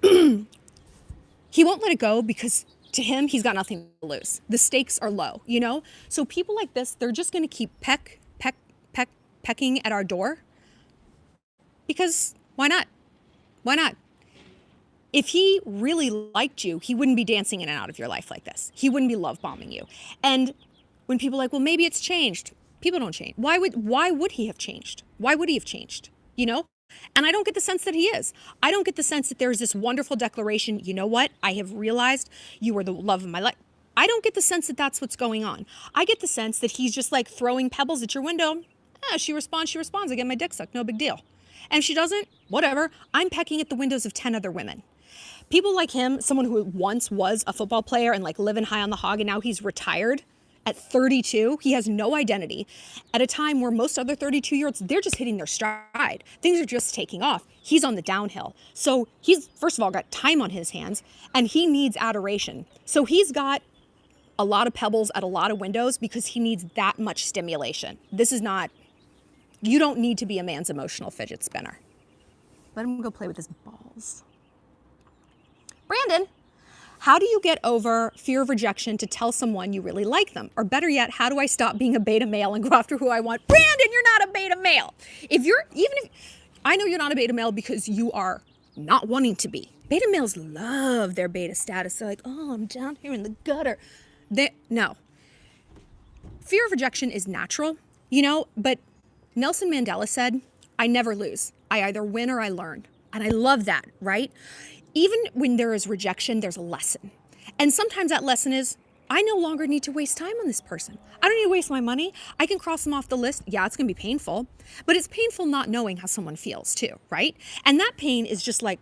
He won't let it go because to him, he's got nothing to lose. The stakes are low, you know? So people like this, they're just gonna keep pecking at our door because why not? Why not? If he really liked you, he wouldn't be dancing in and out of your life like this. He wouldn't be love bombing you. And when people are like, well, maybe it's changed. People don't change. Why would he have changed? Why would he have changed? You know? And I don't get the sense that he is. I don't get the sense that there's this wonderful declaration, you know what? I have realized you are the love of my life. I don't get the sense that that's what's going on. I get the sense that he's just like throwing pebbles at your window. She responds, I get my dick sucked, no big deal. And if she doesn't, whatever, I'm pecking at the windows of 10 other women. People like him, someone who once was a football player and like living high on the hog and now he's retired at 32, he has no identity. At a time where most other 32-year-olds, they're just hitting their stride. Things are just taking off. He's on the downhill. So he's, first of all, got time on his hands and he needs adoration. So he's got a lot of pebbles at a lot of windows because he needs that much stimulation. This is not... You don't need to be a man's emotional fidget spinner. Let him go play with his balls. Brandon, how do you get over fear of rejection to tell someone you really like them? Or better yet, how do I stop being a beta male and go after who I want? Brandon, you're not a beta male. I know you're not a beta male because you are not wanting to be. Beta males love their beta status. They're like, oh, I'm down here in the gutter. No. Fear of rejection is natural, you know, but Nelson Mandela said, I never lose. I either win or I learn. And I love that, right? Even when there is rejection, there's a lesson. And sometimes that lesson is, I no longer need to waste time on this person. I don't need to waste my money. I can cross them off the list. Yeah, it's going to be painful, but it's painful not knowing how someone feels too, right? And that pain is just like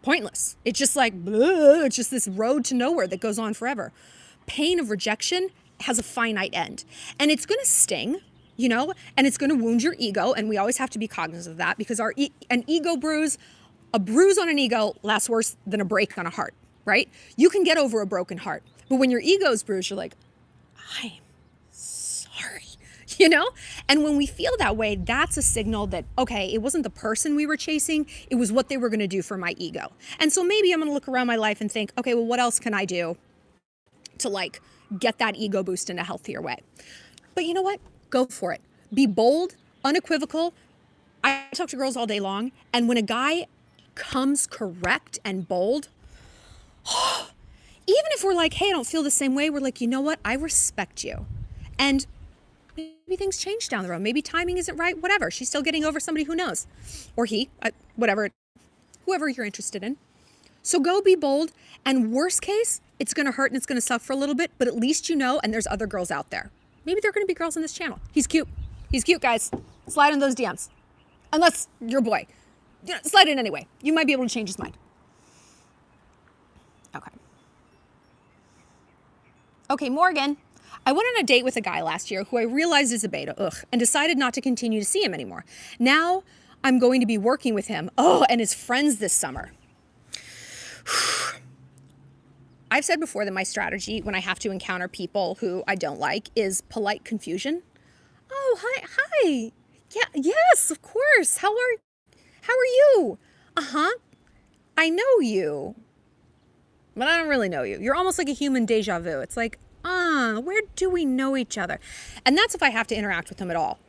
pointless. It's just like, bleh, it's just this road to nowhere that goes on forever. Pain of rejection has a finite end and it's going to sting. You know, and it's going to wound your ego. And we always have to be cognizant of that because an ego bruise, a bruise on an ego lasts worse than a break on a heart, right? You can get over a broken heart. But when your ego's bruised, you're like, I'm sorry, you know? And when we feel that way, that's a signal that, okay, it wasn't the person we were chasing. It was what they were going to do for my ego. And so maybe I'm going to look around my life and think, okay, well, what else can I do to like get that ego boost in a healthier way. But you know what? Go for it. Be bold, unequivocal. I talk to girls all day long, and when a guy comes correct and bold, even if we're like, hey, I don't feel the same way, we're like, you know what? I respect you. And maybe things change down the road. Maybe timing isn't right, whatever. She's still getting over somebody, who knows? Or he, whatever, whoever you're interested in. So go be bold, and worst case, it's gonna hurt and it's gonna suck for a little bit, but at least you know, and there's other girls out there. Maybe there are gonna be girls on this channel. He's cute. He's cute, guys. Slide in those DMs. Unless you're a boy. You know, slide in anyway. You might be able to change his mind. Okay. Okay, Morgan. I went on a date with a guy last year who I realized is a beta, and decided not to continue to see him anymore. Now I'm going to be working with him, and his friends this summer. I've said before that my strategy when I have to encounter people who I don't like is polite confusion. Oh, hi. Yeah, yes, of course. How are you? I know you, but I don't really know you. You're almost like a human deja vu. It's like, where do we know each other? And that's if I have to interact with them at all.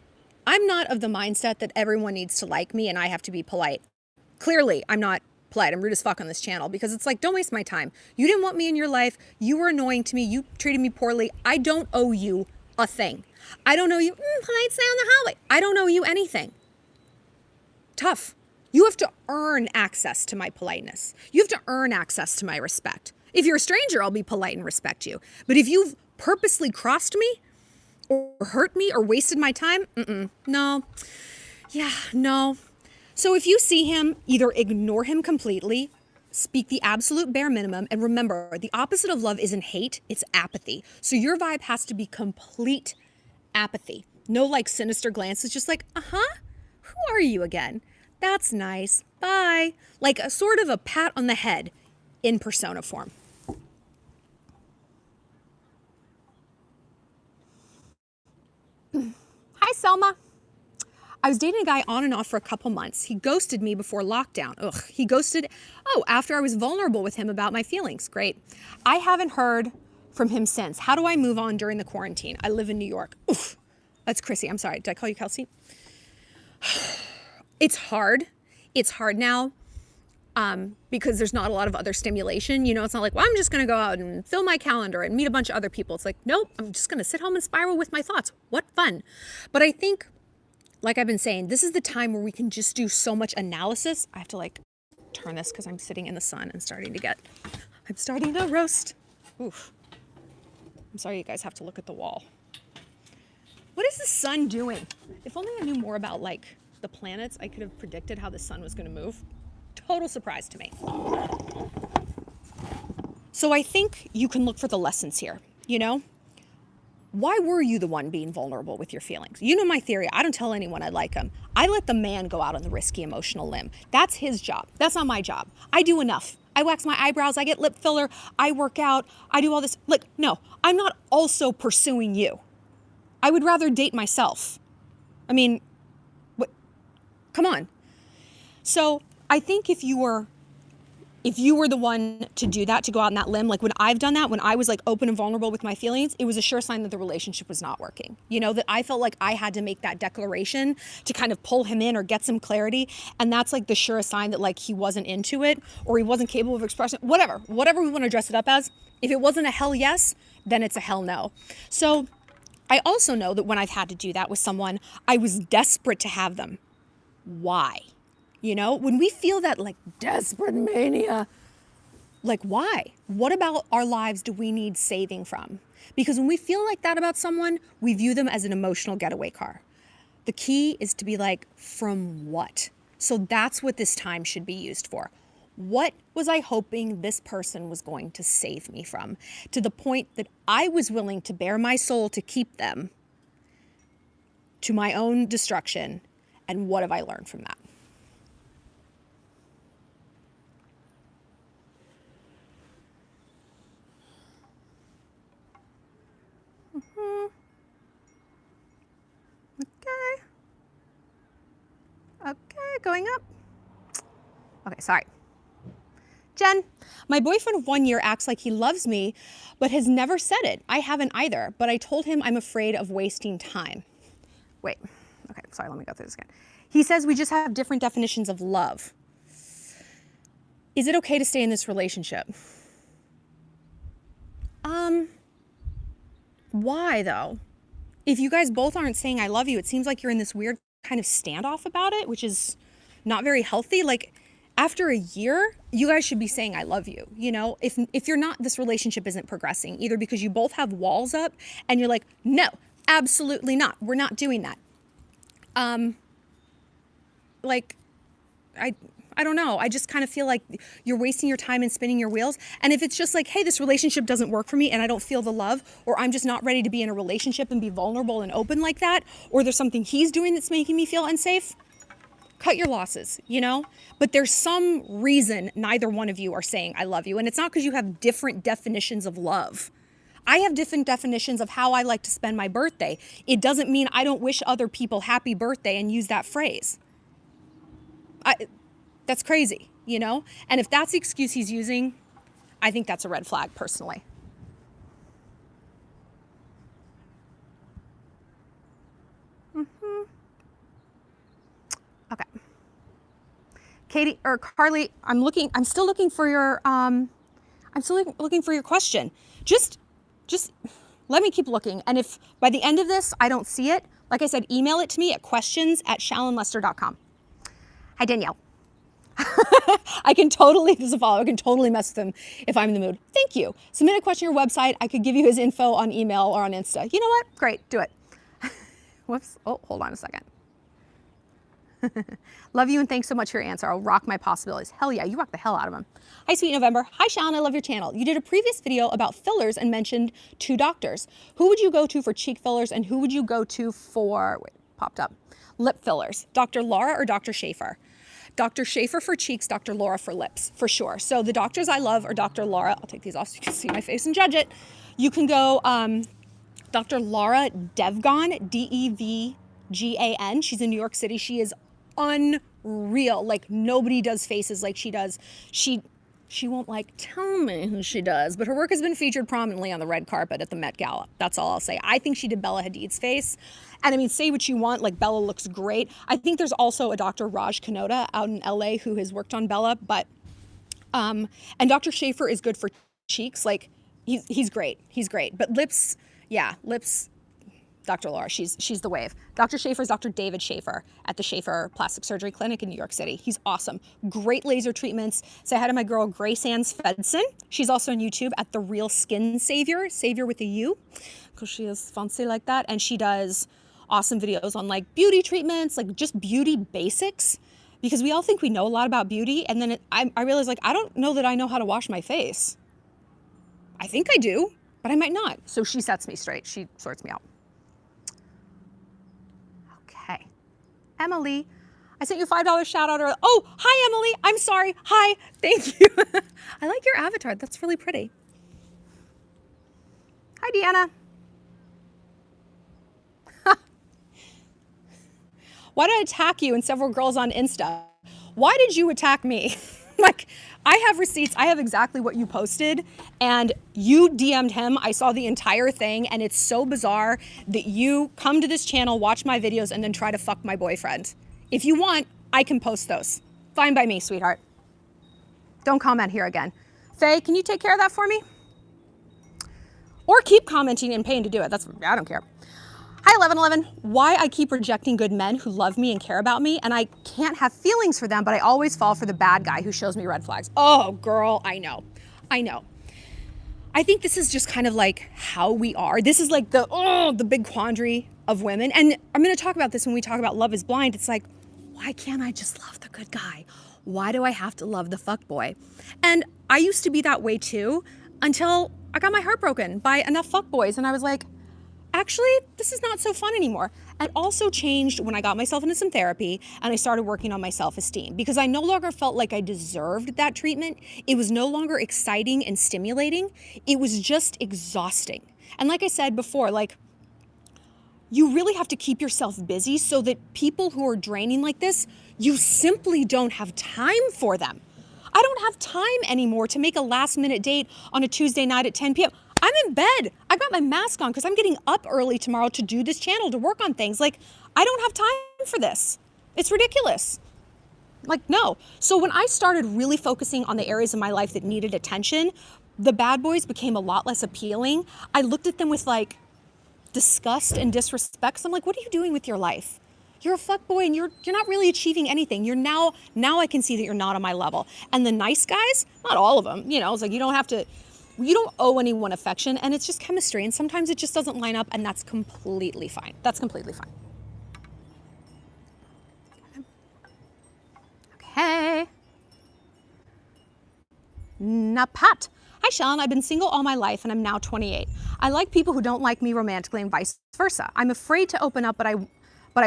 I'm not of the mindset that everyone needs to like me and I have to be polite. Clearly, I'm not polite. I'm rude as fuck on this channel because it's like, don't waste my time. You didn't want me in your life. You were annoying to me. You treated me poorly. I don't owe you a thing. I don't owe you, polite stay on the hallway. I don't owe you anything. Tough. You have to earn access to my politeness. You have to earn access to my respect. If you're a stranger, I'll be polite and respect you. But if you've purposely crossed me or hurt me or wasted my time, no. Yeah, no. So if you see him, either ignore him completely, speak the absolute bare minimum, and remember, the opposite of love isn't hate, it's apathy. So your vibe has to be complete apathy. No like sinister glances, just like, who are you again? That's nice, bye. Like a sort of a pat on the head in persona form. Hi, Selma. I was dating a guy on and off for a couple months. He ghosted me before lockdown. He ghosted, after I was vulnerable with him about my feelings. Great. I haven't heard from him since. How do I move on during the quarantine? I live in New York. That's Chrissy. I'm sorry. Did I call you Kelsey? It's hard. It's hard now because there's not a lot of other stimulation. You know, it's not like, well, I'm just going to go out and fill my calendar and meet a bunch of other people. It's like, nope, I'm just going to sit home and spiral with my thoughts. What fun. But I think, like I've been saying, this is the time where we can just do so much analysis. I have to like turn this because I'm sitting in the sun and I'm starting to roast. Oof. I'm sorry you guys have to look at the wall. What is the sun doing? If only I knew more about like the planets, I could have predicted how the sun was going to move. Total surprise to me. So I think you can look for the lessons here, you know? Why were you the one being vulnerable with your feelings? You know my theory. I don't tell anyone I like him. I let the man go out on the risky emotional limb. That's his job. That's not my job. I do enough. I wax my eyebrows. I get lip filler. I work out. I do all this. Look, no, I'm not also pursuing you. I would rather date myself. I mean, what? Come on. So I think if you were the one to do that, to go out on that limb, like when I've done that, when I was like open and vulnerable with my feelings, it was a sure sign that the relationship was not working. You know, that I felt like I had to make that declaration to kind of pull him in or get some clarity. And that's like the surest sign that like he wasn't into it or he wasn't capable of expressing, whatever we want to dress it up as. If it wasn't a hell yes, then it's a hell no. So I also know that when I've had to do that with someone, I was desperate to have them. Why? You know, when we feel that like desperate mania, like why? What about our lives do we need saving from? Because when we feel like that about someone, we view them as an emotional getaway car. The key is to be like, from what? So that's what this time should be used for. What was I hoping this person was going to save me from? To the point that I was willing to bare my soul to keep them to my own destruction. And what have I learned from that? Okay, going up. Okay, sorry. Jen, Jen. My boyfriend of 1 year acts like he loves me, but has never said it. I haven't either, but I told him I'm afraid of wasting time. Wait, okay, sorry, let me go through this again. He says we just have different definitions of love. Is it okay to stay in this relationship? Why though? If you guys both aren't saying I love you, it seems like you're in this weird kind of standoff about it, which is not very healthy. Like, after a year, you guys should be saying I love you. You know, if you're not, this relationship isn't progressing, either because you both have walls up and you're like, no, absolutely not. We're not doing that. Like, I don't know. I just kind of feel like you're wasting your time and spinning your wheels. And if it's just like, hey, this relationship doesn't work for me and I don't feel the love, or I'm just not ready to be in a relationship and be vulnerable and open like that, or there's something he's doing that's making me feel unsafe, cut your losses, you know? But there's some reason neither one of you are saying I love you. And it's not because you have different definitions of love. I have different definitions of how I like to spend my birthday. It doesn't mean I don't wish other people happy birthday and use that phrase. That's crazy, you know? And if that's the excuse he's using, I think that's a red flag personally. Okay. Katie or Carly, I'm still looking for your question. Just let me keep looking. And if by the end of this I don't see it, like I said, email it to me at questions@shallonlester.com. Hi, Danielle. I can totally, this is a follow, I can totally mess with him if I'm in the mood. Thank you. Submit a question to your website. I could give you his info on email or on Insta. You know what? Great, do it. Whoops, oh, hold on a second. Love you and thanks so much for your answer. I'll rock my possibilities. Hell yeah, you rock the hell out of them. Hi, Sweet November. Hi, Shallon, I love your channel. You did a previous video about fillers and mentioned 2 doctors. Who would you go to for cheek fillers and who would you go to for, wait, popped up, lip fillers? Dr. Laura or Dr. Schaefer? Dr. Schaefer for cheeks, Dr. Laura for lips, for sure. So the doctors I love are Dr. Laura. I'll take these off so you can see my face and judge it. You can go Dr. Laura Devgan, Devgan. She's in New York City. She is unreal. Like, nobody does faces like she does. She won't like tell me who she does, but her work has been featured prominently on the red carpet at the Met Gala. That's all I'll say. I think she did Bella Hadid's face. And I mean, say what you want, like Bella looks great. I think there's also a Dr. Raj Kanota out in LA who has worked on Bella, but, and Dr. Schaefer is good for cheeks. Like, he's great. He's great. But lips, yeah, lips, Dr. Laura, she's the wave. Dr. Schaefer is Dr. David Schaefer at the Schaefer Plastic Surgery Clinic in New York City. He's awesome. Great laser treatments. Say hi to my girl, Grace Ann Svedson. She's also on YouTube at The Real Skin Savior, Savior with a U, because she is fancy like that. And she does awesome videos on like beauty treatments, like just beauty basics, because we all think we know a lot about beauty. And then I realize, like, I don't know that I know how to wash my face. I think I do, but I might not. So she sets me straight. She sorts me out. Okay. Emily, I sent you a $5 shout out. Oh, hi, Emily. I'm sorry. Hi. Thank you. I like your avatar. That's really pretty. Hi, Deanna. Why did I attack you and several girls on Insta? Why did you attack me? Like, I have receipts. I have exactly what you posted, and you DM'd him. I saw the entire thing, and it's so bizarre that you come to this channel, watch my videos, and then try to fuck my boyfriend. If you want, I can post those. Fine by me, sweetheart. Don't comment here again. Faye, can you take care of that for me? Or keep commenting and paying to do it. I don't care. Hi, 1111. Why I keep rejecting good men who love me and care about me, and I can't have feelings for them, but I always fall for the bad guy who shows me red flags. Oh, girl, I know. I think this is just kind of like how we are. This is like the big quandary of women. And I'm going to talk about this when we talk about Love is Blind. It's like, why can't I just love the good guy? Why do I have to love the fuckboy? And I used to be that way too, until I got my heart broken by enough fuckboys, and I was like, actually, this is not so fun anymore. And also changed when I got myself into some therapy and I started working on my self-esteem, because I no longer felt like I deserved that treatment. It was no longer exciting and stimulating. It was just exhausting. And like I said before, like, you really have to keep yourself busy so that people who are draining like this, you simply don't have time for them. I don't have time anymore to make a last minute date on a Tuesday night at 10 p.m. I'm in bed. I got my mask on because I'm getting up early tomorrow to do this channel, to work on things. Like, I don't have time for this. It's ridiculous. Like, no. So when I started really focusing on the areas of my life that needed attention, the bad boys became a lot less appealing. I looked at them with like disgust and disrespect. So I'm like, what are you doing with your life? You're a fuckboy and you're not really achieving anything. You're now I can see that you're not on my level. And the nice guys, not all of them, you know, it's like you don't owe anyone affection, and it's just chemistry. And sometimes it just doesn't line up, and that's completely fine. That's completely fine. Okay. Napat. Hi, Shallon. I've been single all my life, and I'm now 28. I like people who don't like me romantically and vice versa. I'm afraid to open up, but I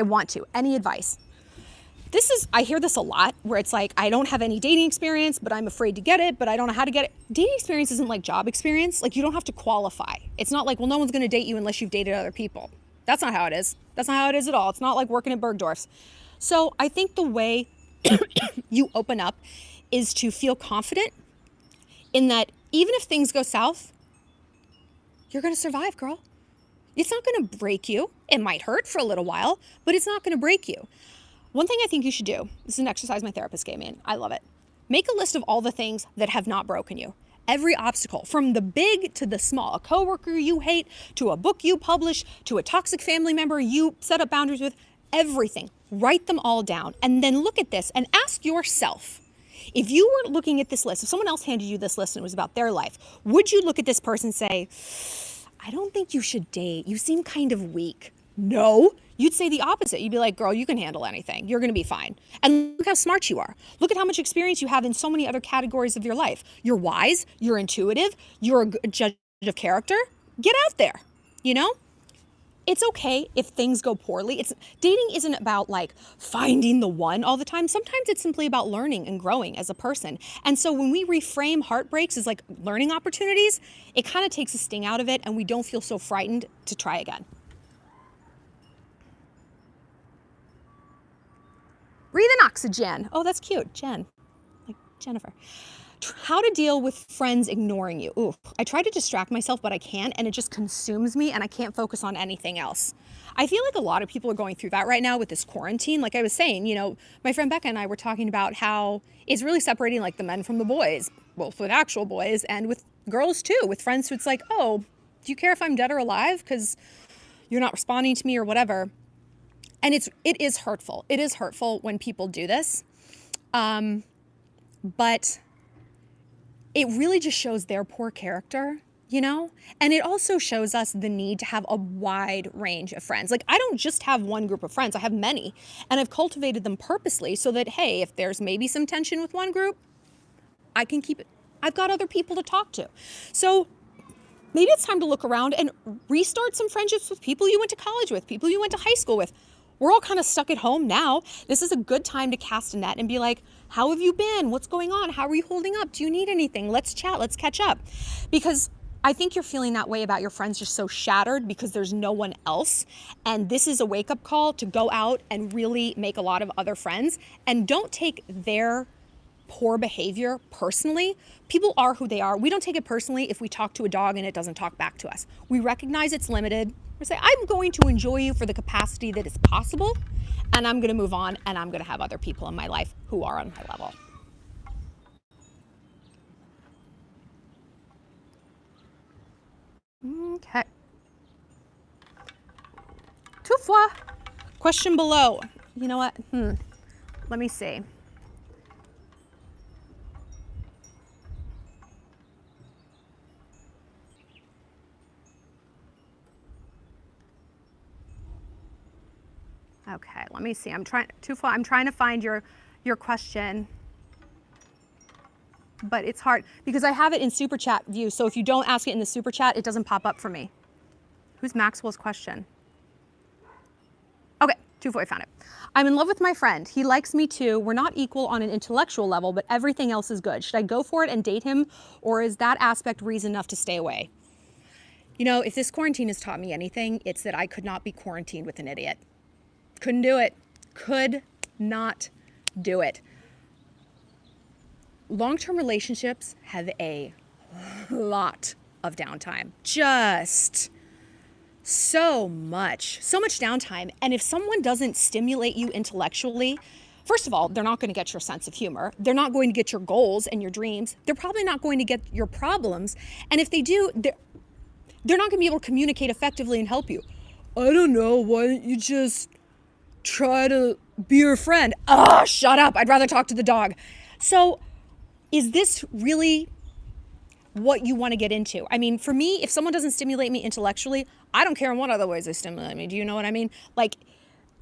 want to. Any advice? I hear this a lot where it's like, I don't have any dating experience, but I'm afraid to get it, but I don't know how to get it. Dating experience isn't like job experience. Like, you don't have to qualify. It's not like, well, no one's going to date you unless you've dated other people. That's not how it is. That's not how it is at all. It's not like working at Bergdorf's. So I think the way you open up is to feel confident in that even if things go south, you're going to survive, girl. It's not going to break you. It might hurt for a little while, but it's not going to break you. One thing I think you should do, this is an exercise my therapist gave me, and I love it. Make a list of all the things that have not broken you. Every obstacle, from the big to the small, a coworker you hate, to a book you publish, to a toxic family member you set up boundaries with, everything. Write them all down, and then look at this and ask yourself, if you were looking at this list, if someone else handed you this list and it was about their life, would you look at this person and say, I don't think you should date. You seem kind of weak. No, you'd say the opposite. You'd be like, girl, you can handle anything. You're going to be fine. And look how smart you are. Look at how much experience you have in so many other categories of your life. You're wise, you're intuitive, you're a good judge of character. Get out there, you know? It's okay if things go poorly. Dating isn't about like finding the one all the time. Sometimes it's simply about learning and growing as a person. And so when we reframe heartbreaks as like learning opportunities, it kind of takes a sting out of it, and we don't feel so frightened to try again. Breathe in oxygen. Oh, that's cute. Jen, like Jennifer. How to deal with friends ignoring you. Ooh, I try to distract myself, but I can't, and it just consumes me, and I can't focus on anything else. I feel like a lot of people are going through that right now with this quarantine. Like I was saying, you know, my friend Becca and I were talking about how it's really separating like the men from the boys, both with actual boys and with girls too, with friends who it's like, oh, do you care if I'm dead or alive? Because you're not responding to me or whatever. And it is hurtful. It is hurtful when people do this. But it really just shows their poor character, you know? And it also shows us the need to have a wide range of friends. Like, I don't just have one group of friends, I have many. And I've cultivated them purposely so that, hey, if there's maybe some tension with one group, I can keep it. I've got other people to talk to. So maybe it's time to look around and restart some friendships with people you went to college with, people you went to high school with. We're all kind of stuck at home now. This is a good time to cast a net and be like, how have you been? What's going on? How are you holding up? Do you need anything? Let's chat, let's catch up. Because I think you're feeling that way about your friends, just so shattered because there's no one else. And this is a wake-up call to go out and really make a lot of other friends. And don't take their poor behavior personally. People are who they are. We don't take it personally if we talk to a dog and it doesn't talk back to us. We recognize it's limited. We say, I'm going to enjoy you for the capacity that is possible, and I'm going to move on, and I'm going to have other people in my life who are on my level. Okay. Toutefois, question below. You know what? Let me see. Okay, let me see. I'm trying to find your question, but it's hard because I have it in super chat view. So if you don't ask it in the super chat, it doesn't pop up for me. Who's Maxwell's question? Okay, I found it. I'm in love with my friend. He likes me too. We're not equal on an intellectual level, but everything else is good. Should I go for it and date him, or is that aspect reason enough to stay away? You know, if this quarantine has taught me anything, it's that I could not be quarantined with an idiot. Couldn't do it. Could not do it. long-term relationships have a lot of downtime. Just so much downtime. And if someone doesn't stimulate you intellectually, first of all, they're not going to get your sense of humor. They're not going to get your goals and your dreams. They're probably not going to get your problems. And if they do, they're not going to be able to communicate effectively and help you. I don't know, why don't you just try to be your friend? Ah, shut up. I'd rather talk to the dog. So is this really what you want to get into? I mean, for me, if someone doesn't stimulate me intellectually, I don't care in what other ways they stimulate me. Do you know what I mean? Like,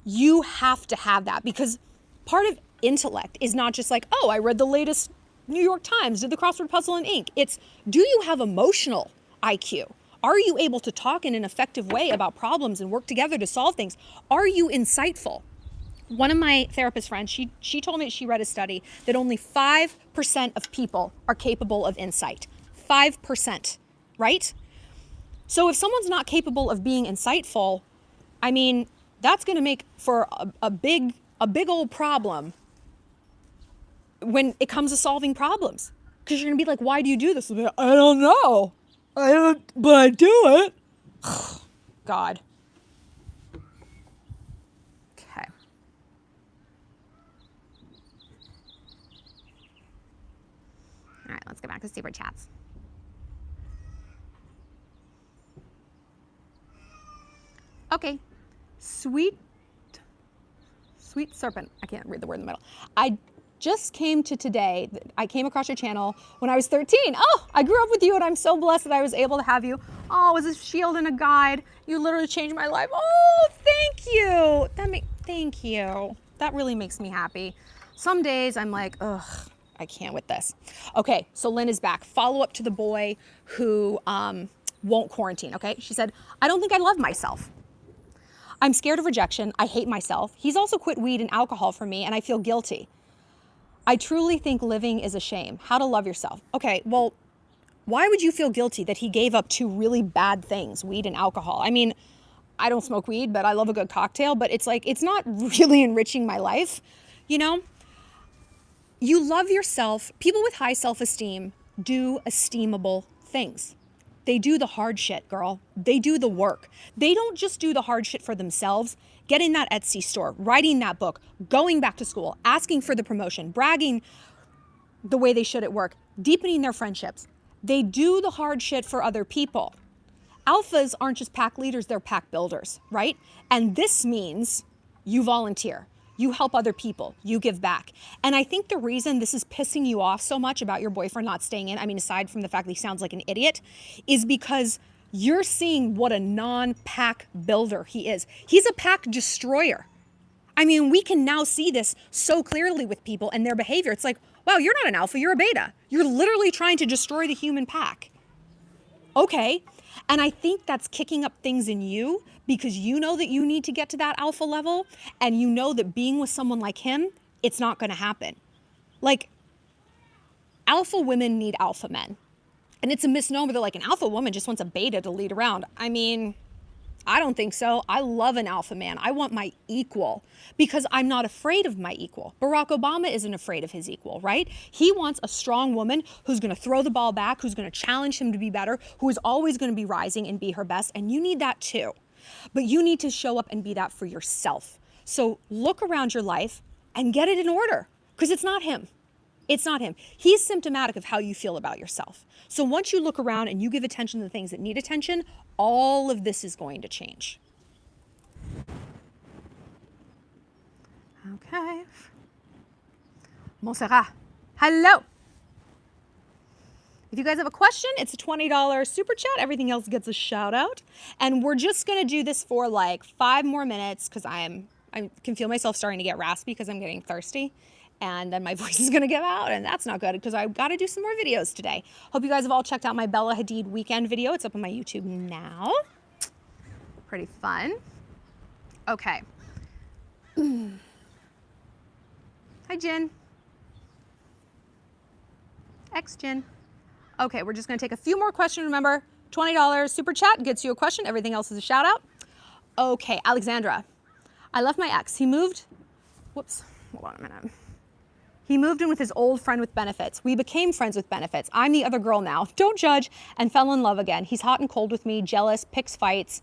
you have to have that, because part of intellect is not just like, oh, I read the latest New York Times, did the crossword puzzle in ink. It's, do you have emotional IQ? Are you able to talk in an effective way about problems and work together to solve things? Are you insightful? One of my therapist friends, she told me that she read a study that only 5% of people are capable of insight. 5%, right? So if someone's not capable of being insightful, I mean, that's going to make for a big old problem when it comes to solving problems. Because you're going to be like, why do you do this? I don't know. But I do it. God. Okay. All right, let's go back to super chats. Okay, sweet serpent. I can't read the word in the middle. I just came across your channel when I was 13. Oh, I grew up with you and I'm so blessed that I was able to have you. Oh, it was a shield and a guide. You literally changed my life. Oh, thank you. Thank you. That really makes me happy. Some days I'm like, ugh, I can't with this. Okay, so Lynn is back. Follow up to the boy who won't quarantine, okay? She said, I don't think I love myself. I'm scared of rejection. I hate myself. He's also quit weed and alcohol for me, and I feel guilty. I truly think living is a shame. How to love yourself. Okay, well, why would you feel guilty that he gave up two really bad things, weed and alcohol? I mean, I don't smoke weed, but I love a good cocktail, but it's like, it's not really enriching my life, you know? You love yourself. People with high self-esteem do esteemable things. They do the hard shit, girl. They do the work. They don't just do the hard shit for themselves. Getting that Etsy store, writing that book, going back to school, asking for the promotion, bragging the way they should at work, deepening their friendships. They do the hard shit for other people. Alphas aren't just pack leaders, they're pack builders, right? And this means you volunteer. You help other people, you give back. And I think the reason this is pissing you off so much about your boyfriend not staying in, I mean, aside from the fact that he sounds like an idiot, is because you're seeing what a non-pack builder he is. He's a pack destroyer. I mean, we can now see this so clearly with people and their behavior. It's like, wow, you're not an alpha, you're a beta. You're literally trying to destroy the human pack. Okay. And I think that's kicking up things in you because you know that you need to get to that alpha level, and you know that being with someone like him, it's not going to happen. Like, alpha women need alpha men. And it's a misnomer. They're like, an alpha woman just wants a beta to lead around. I mean, I don't think so. I love an alpha man. I want my equal because I'm not afraid of my equal. Barack Obama isn't afraid of his equal, right? He wants a strong woman who's going to throw the ball back, who's going to challenge him to be better, who is always going to be rising and be her best. And you need that too. But you need to show up and be that for yourself. So look around your life and get it in order, because it's not him. It's not him. He's symptomatic of how you feel about yourself. So once you look around and you give attention to the things that need attention, all of this is going to change. Okay. Montserrat, hello. If you guys have a question, it's a $20 super chat. Everything else gets a shout out. And we're just gonna do this for like 5 more minutes because I can feel myself starting to get raspy because I'm getting thirsty. And then my voice is gonna give out, and that's not good because I've gotta do some more videos today. Hope you guys have all checked out my Bella Hadid weekend video. It's up on my YouTube now. Pretty fun. Okay. Hi, Jen. Jen. Okay, we're just gonna take a few more questions. Remember, $20 super chat gets you a question. Everything else is a shout out. Okay, Alexandra. I left my ex. He moved, whoops, hold on a minute. He moved in with his old friend with benefits. We became friends with benefits. I'm the other girl now. Don't judge. And fell in love again. He's hot and cold with me, jealous, picks fights.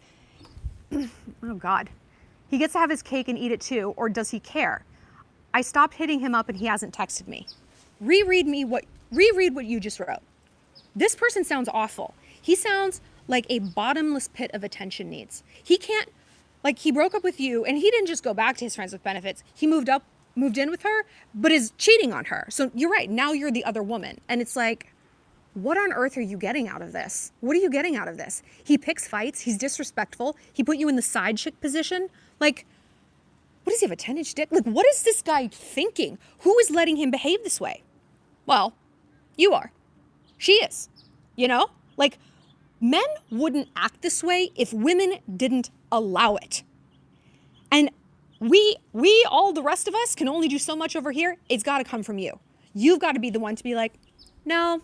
Oh God. He gets to have his cake and eat it too, or does he care? I stopped hitting him up and he hasn't texted me. Reread what you just wrote. This person sounds awful. He sounds like a bottomless pit of attention needs. He can't, like, he broke up with you and he didn't just go back to his friends with benefits. He moved in with her, but is cheating on her. So you're right. Now you're the other woman. And it's like, what on earth are you getting out of this? What are you getting out of this? He picks fights. He's disrespectful. He put you in the side chick position. Like, what does he have, a 10-inch dick? Like, what is this guy thinking? Who is letting him behave this way? Well, you are. She is. You know? Like, men wouldn't act this way if women didn't allow it. And we all the rest of us can only do so much over here. It's got to come from you. You've got to be the one to be like, no.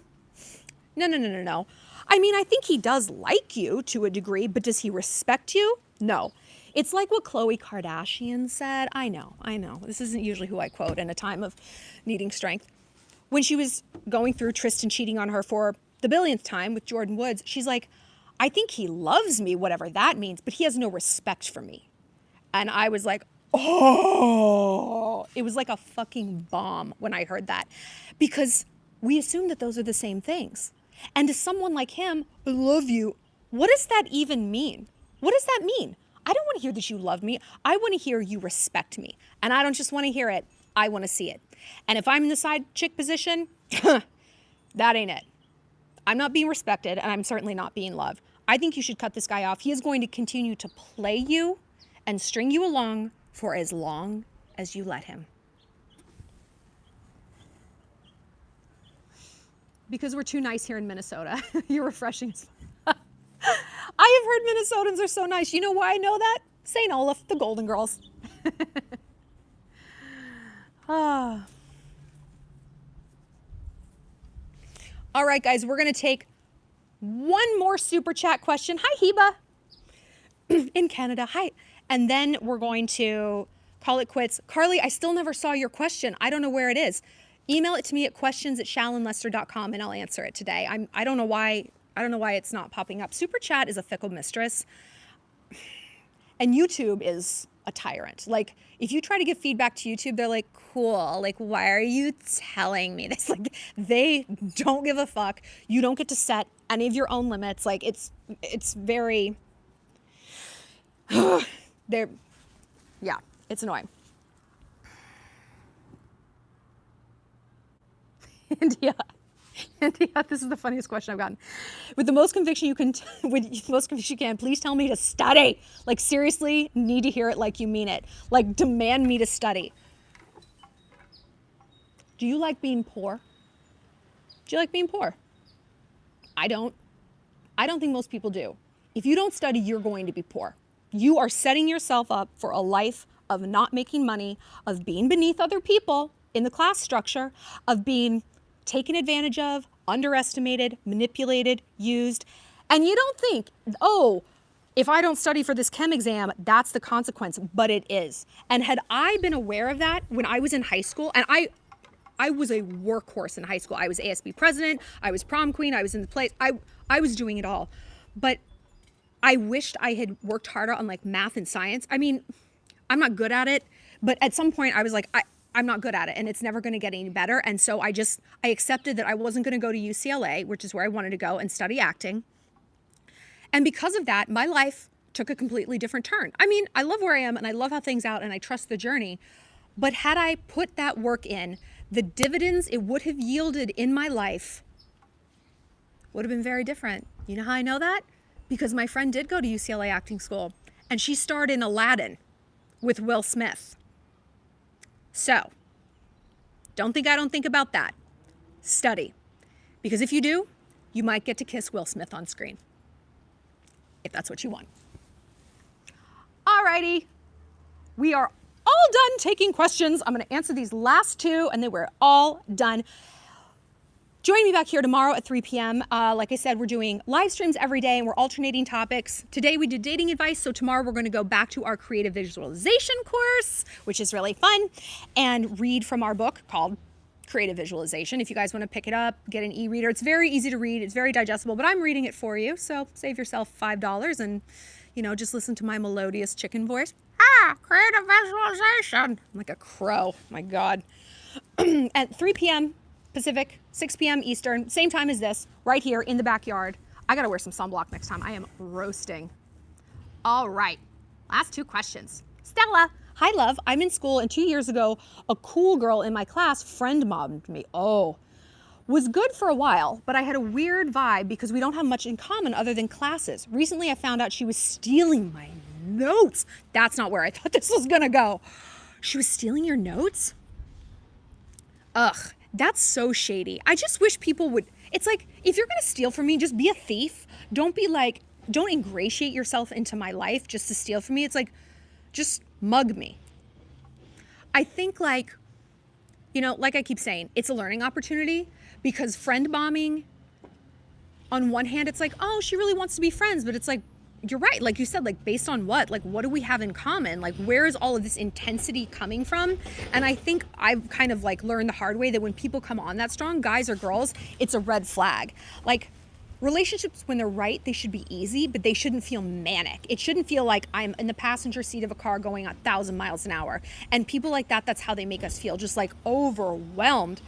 I mean, I think he does like you to a degree, but does he respect you? No. It's like what Khloe Kardashian said. I know. This isn't usually who I quote in a time of needing strength. When she was going through Tristan cheating on her for the billionth time with Jordan Woods, she's like, I think he loves me, whatever that means, but he has no respect for me. And I was like, oh, it was like a fucking bomb when I heard that, because we assume that those are the same things. And to someone like him, I love you. What does that even mean? What does that mean? I don't want to hear that you love me. I want to hear you respect me. And I don't just want to hear it. I want to see it. And if I'm in the side chick position, that ain't it. I'm not being respected, and I'm certainly not being loved. I think you should cut this guy off. He is going to continue to play you and string you along for as long as you let him. Because we're too nice here in Minnesota. You're refreshing. I have heard Minnesotans are so nice. You know why I know that? St. Olaf, the Golden Girls. Ah. All right, guys, we're going to take one more super chat question. Hi, Heba in Canada. Hi. And then we're going to call it quits. Carly, I still never saw your question. I don't know where it is. Email it to me at questions@shallonlester.com and I'll answer it today. I don't know why it's not popping up. Super chat is a fickle mistress. And YouTube is a tyrant. Like, if you try to give feedback to YouTube, they're like, cool. Like, why are you telling me this? Like, they don't give a fuck. You don't get to set any of your own limits. Like, it's very, yeah, it's annoying. India, this is the funniest question I've gotten. With the most conviction you can, please tell me to study. Like, seriously, need to hear it like you mean it. Like, demand me to study. Do you like being poor? Do you like being poor? I don't. I don't think most people do. If you don't study, you're going to be poor. You are setting yourself up for a life of not making money, of being beneath other people in the class structure, of being taken advantage of, underestimated, manipulated, used. And you don't think, oh, if I don't study for this chem exam, that's the consequence, but it is. And had I been aware of that when I was in high school, and I was a workhorse in high school. I was ASB president, I was prom queen, I was in the plays, I was doing it all. But I wished I had worked harder on like math and science. I mean, I'm not good at it, but at some point I was like, I'm not good at it and it's never going to get any better. And so I accepted that I wasn't going to go to UCLA, which is where I wanted to go and study acting. And because of that, my life took a completely different turn. I mean, I love where I am and I love how things out and I trust the journey. But had I put that work in, the dividends it would have yielded in my life would have been very different. You know how I know that? Because my friend did go to UCLA acting school and she starred in Aladdin with Will Smith. So, don't think I don't think about that. Study. Because if you do, you might get to kiss Will Smith on screen. If that's what you want. Alrighty. We are all done taking questions. I'm going to answer these last two and then we're all done. Join me back here tomorrow at 3 p.m. Like I said, we're doing live streams every day and we're alternating topics. Today we did dating advice, so tomorrow we're going to go back to our creative visualization course, which is really fun, and read from our book called creative visualization. If you guys want to pick it up, get an e-reader. It's very easy to read. It's very digestible, but I'm reading it for you. So save yourself $5 and, just listen to my melodious chicken voice. Creative visualization. I'm like a crow. My God. At 3 p.m. Pacific, 6 p.m. Eastern, same time as this, right here in the backyard. I got to wear some sunblock next time. I am roasting. All right. Last 2 questions. Stella. Hi, love. I'm in school, and 2 years ago, a cool girl in my class friend mobbed me. Oh. Was good for a while, but I had a weird vibe because we don't have much in common other than classes. Recently, I found out she was stealing my notes. That's not where I thought this was gonna go. She was stealing your notes? Ugh, that's so shady. I just wish people would, it's like, if you're gonna steal from me, just be a thief. Don't ingratiate yourself into my life just to steal from me. It's like, just mug me. I think like I keep saying, it's a learning opportunity because friend bombing, on one hand, it's like, oh, she really wants to be friends, but it's like, you're right. Like you said, like based on what? Like, what do we have in common? Like, where is all of this intensity coming from? And I think I've kind of like learned the hard way that when people come on that strong, guys or girls, it's a red flag. Like, relationships, when they're right, they should be easy, but they shouldn't feel manic. It shouldn't feel like I'm in the passenger seat of a car going 1,000 miles an hour. And people like that, that's how they make us feel, just like overwhelmed.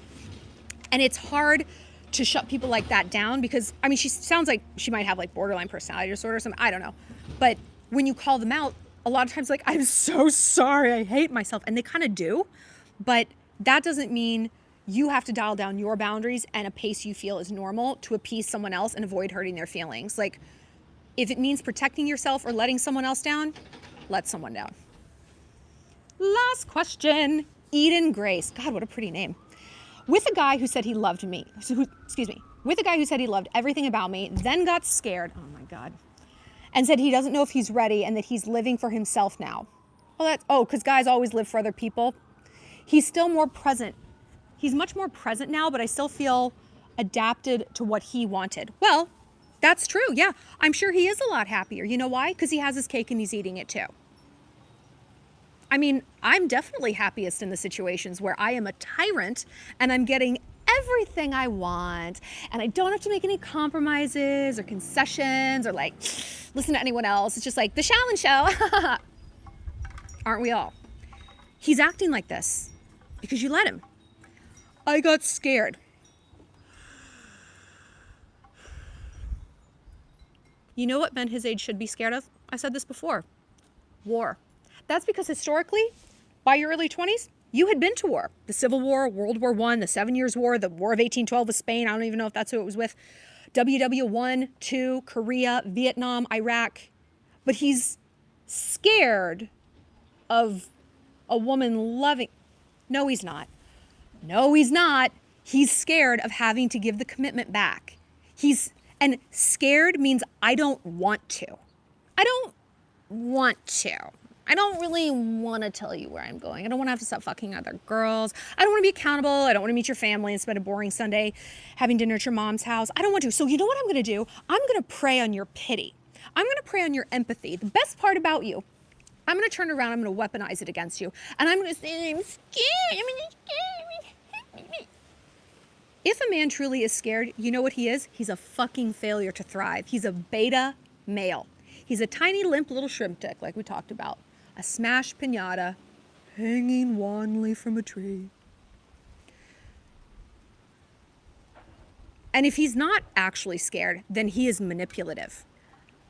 And it's hard to shut people like that down because, I mean, she sounds like she might have like borderline personality disorder or something. I don't know. But when you call them out, a lot of times like, I'm so sorry, I hate myself. And they kind of do. But that doesn't mean you have to dial down your boundaries and a pace you feel is normal to appease someone else and avoid hurting their feelings. Like, if it means protecting yourself or letting someone else down, let someone down. Last question. Eden Grace. God, what a pretty name. With a guy who said he loved me, with a guy who said he loved everything about me, then got scared, oh my God, and said he doesn't know if he's ready and that he's living for himself now. Because guys always live for other people. He's still more present. He's much more present now, but I still feel adapted to what he wanted. Well, that's true. Yeah, I'm sure he is a lot happier. You know why? Because he has his cake and he's eating it too. I mean, I'm definitely happiest in the situations where I am a tyrant and I'm getting everything I want and I don't have to make any compromises or concessions or like listen to anyone else. It's just like the Shallon show. Aren't we all? He's acting like this because you let him. I got scared. You know what men his age should be scared of? I said this before. War. That's because historically, by your early 20s, you had been to war. The Civil War, World War I, the 7 Years' War, the War of 1812 with Spain. I don't even know if that's who it was with. WW1, 2, Korea, Vietnam, Iraq. But he's scared of a woman loving. No, he's not. No, he's not. He's scared of having to give the commitment back. And scared means I don't want to. I don't want to. I don't really want to tell you where I'm going. I don't want to have to stop fucking other girls. I don't want to be accountable. I don't want to meet your family and spend a boring Sunday having dinner at your mom's house. I don't want to. So you know what I'm going to do? I'm going to prey on your pity. I'm going to prey on your empathy. The best part about you, I'm going to turn around. I'm going to weaponize it against you. And I'm going to say, I'm scared. I'm scared. If a man truly is scared, you know what he is? He's a fucking failure to thrive. He's a beta male. He's a tiny, limp little shrimp dick like we talked about. A smashed piñata hanging wanly from a tree. And if he's not actually scared, then he is manipulative.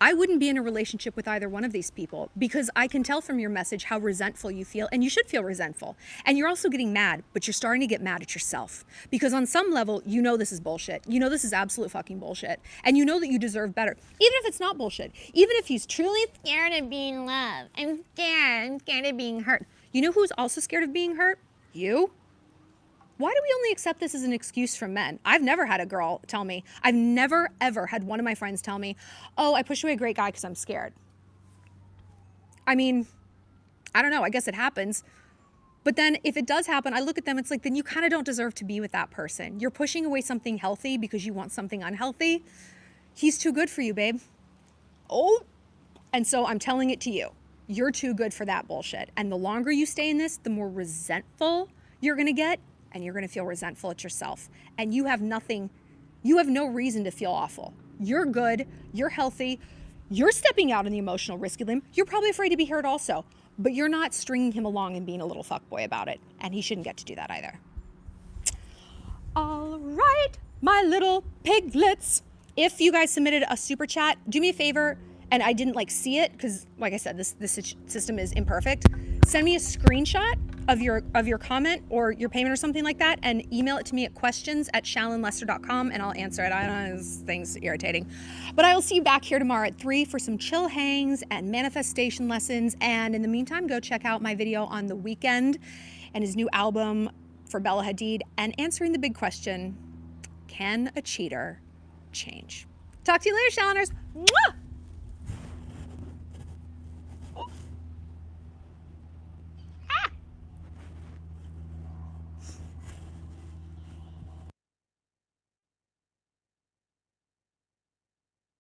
I wouldn't be in a relationship with either one of these people because I can tell from your message how resentful you feel, and you should feel resentful. And you're also getting mad, but you're starting to get mad at yourself because on some level, you know this is bullshit. You know this is absolute fucking bullshit. And you know that you deserve better, even if it's not bullshit. Even if he's truly scared of being loved. I'm scared of being hurt. You know who's also scared of being hurt? You. Why do we only accept this as an excuse from men? I've never had a girl tell me. I've never, ever had one of my friends tell me, oh, I pushed away a great guy because I'm scared. I mean, I don't know. I guess it happens. But then if it does happen, I look at them, it's like, then you kind of don't deserve to be with that person. You're pushing away something healthy because you want something unhealthy. He's too good for you, babe. Oh. And so I'm telling it to you. You're too good for that bullshit. And the longer you stay in this, the more resentful you're going to get. and you're going to feel resentful at yourself. And you have no reason to feel awful. You're good. You're healthy. You're stepping out on the emotional risky limb. You're probably afraid to be hurt also, but you're not stringing him along and being a little fuckboy about it. And he shouldn't get to do that either. All right, my little piglets. If you guys submitted a super chat, do me a favor, and I didn't see it because, like I said, this system is imperfect. Send me a screenshot of your comment or your payment or something like that, and email it to me at questions@shallonlester.com, and I'll answer it. I don't know, this thing's irritating. But I will see you back here tomorrow at 3 for some chill hangs and manifestation lessons. And in the meantime, go check out my video on The Weeknd and his new album for Bella Hadid, and answering the big question, can a cheater change? Talk to you later, Shalloners. Mwah!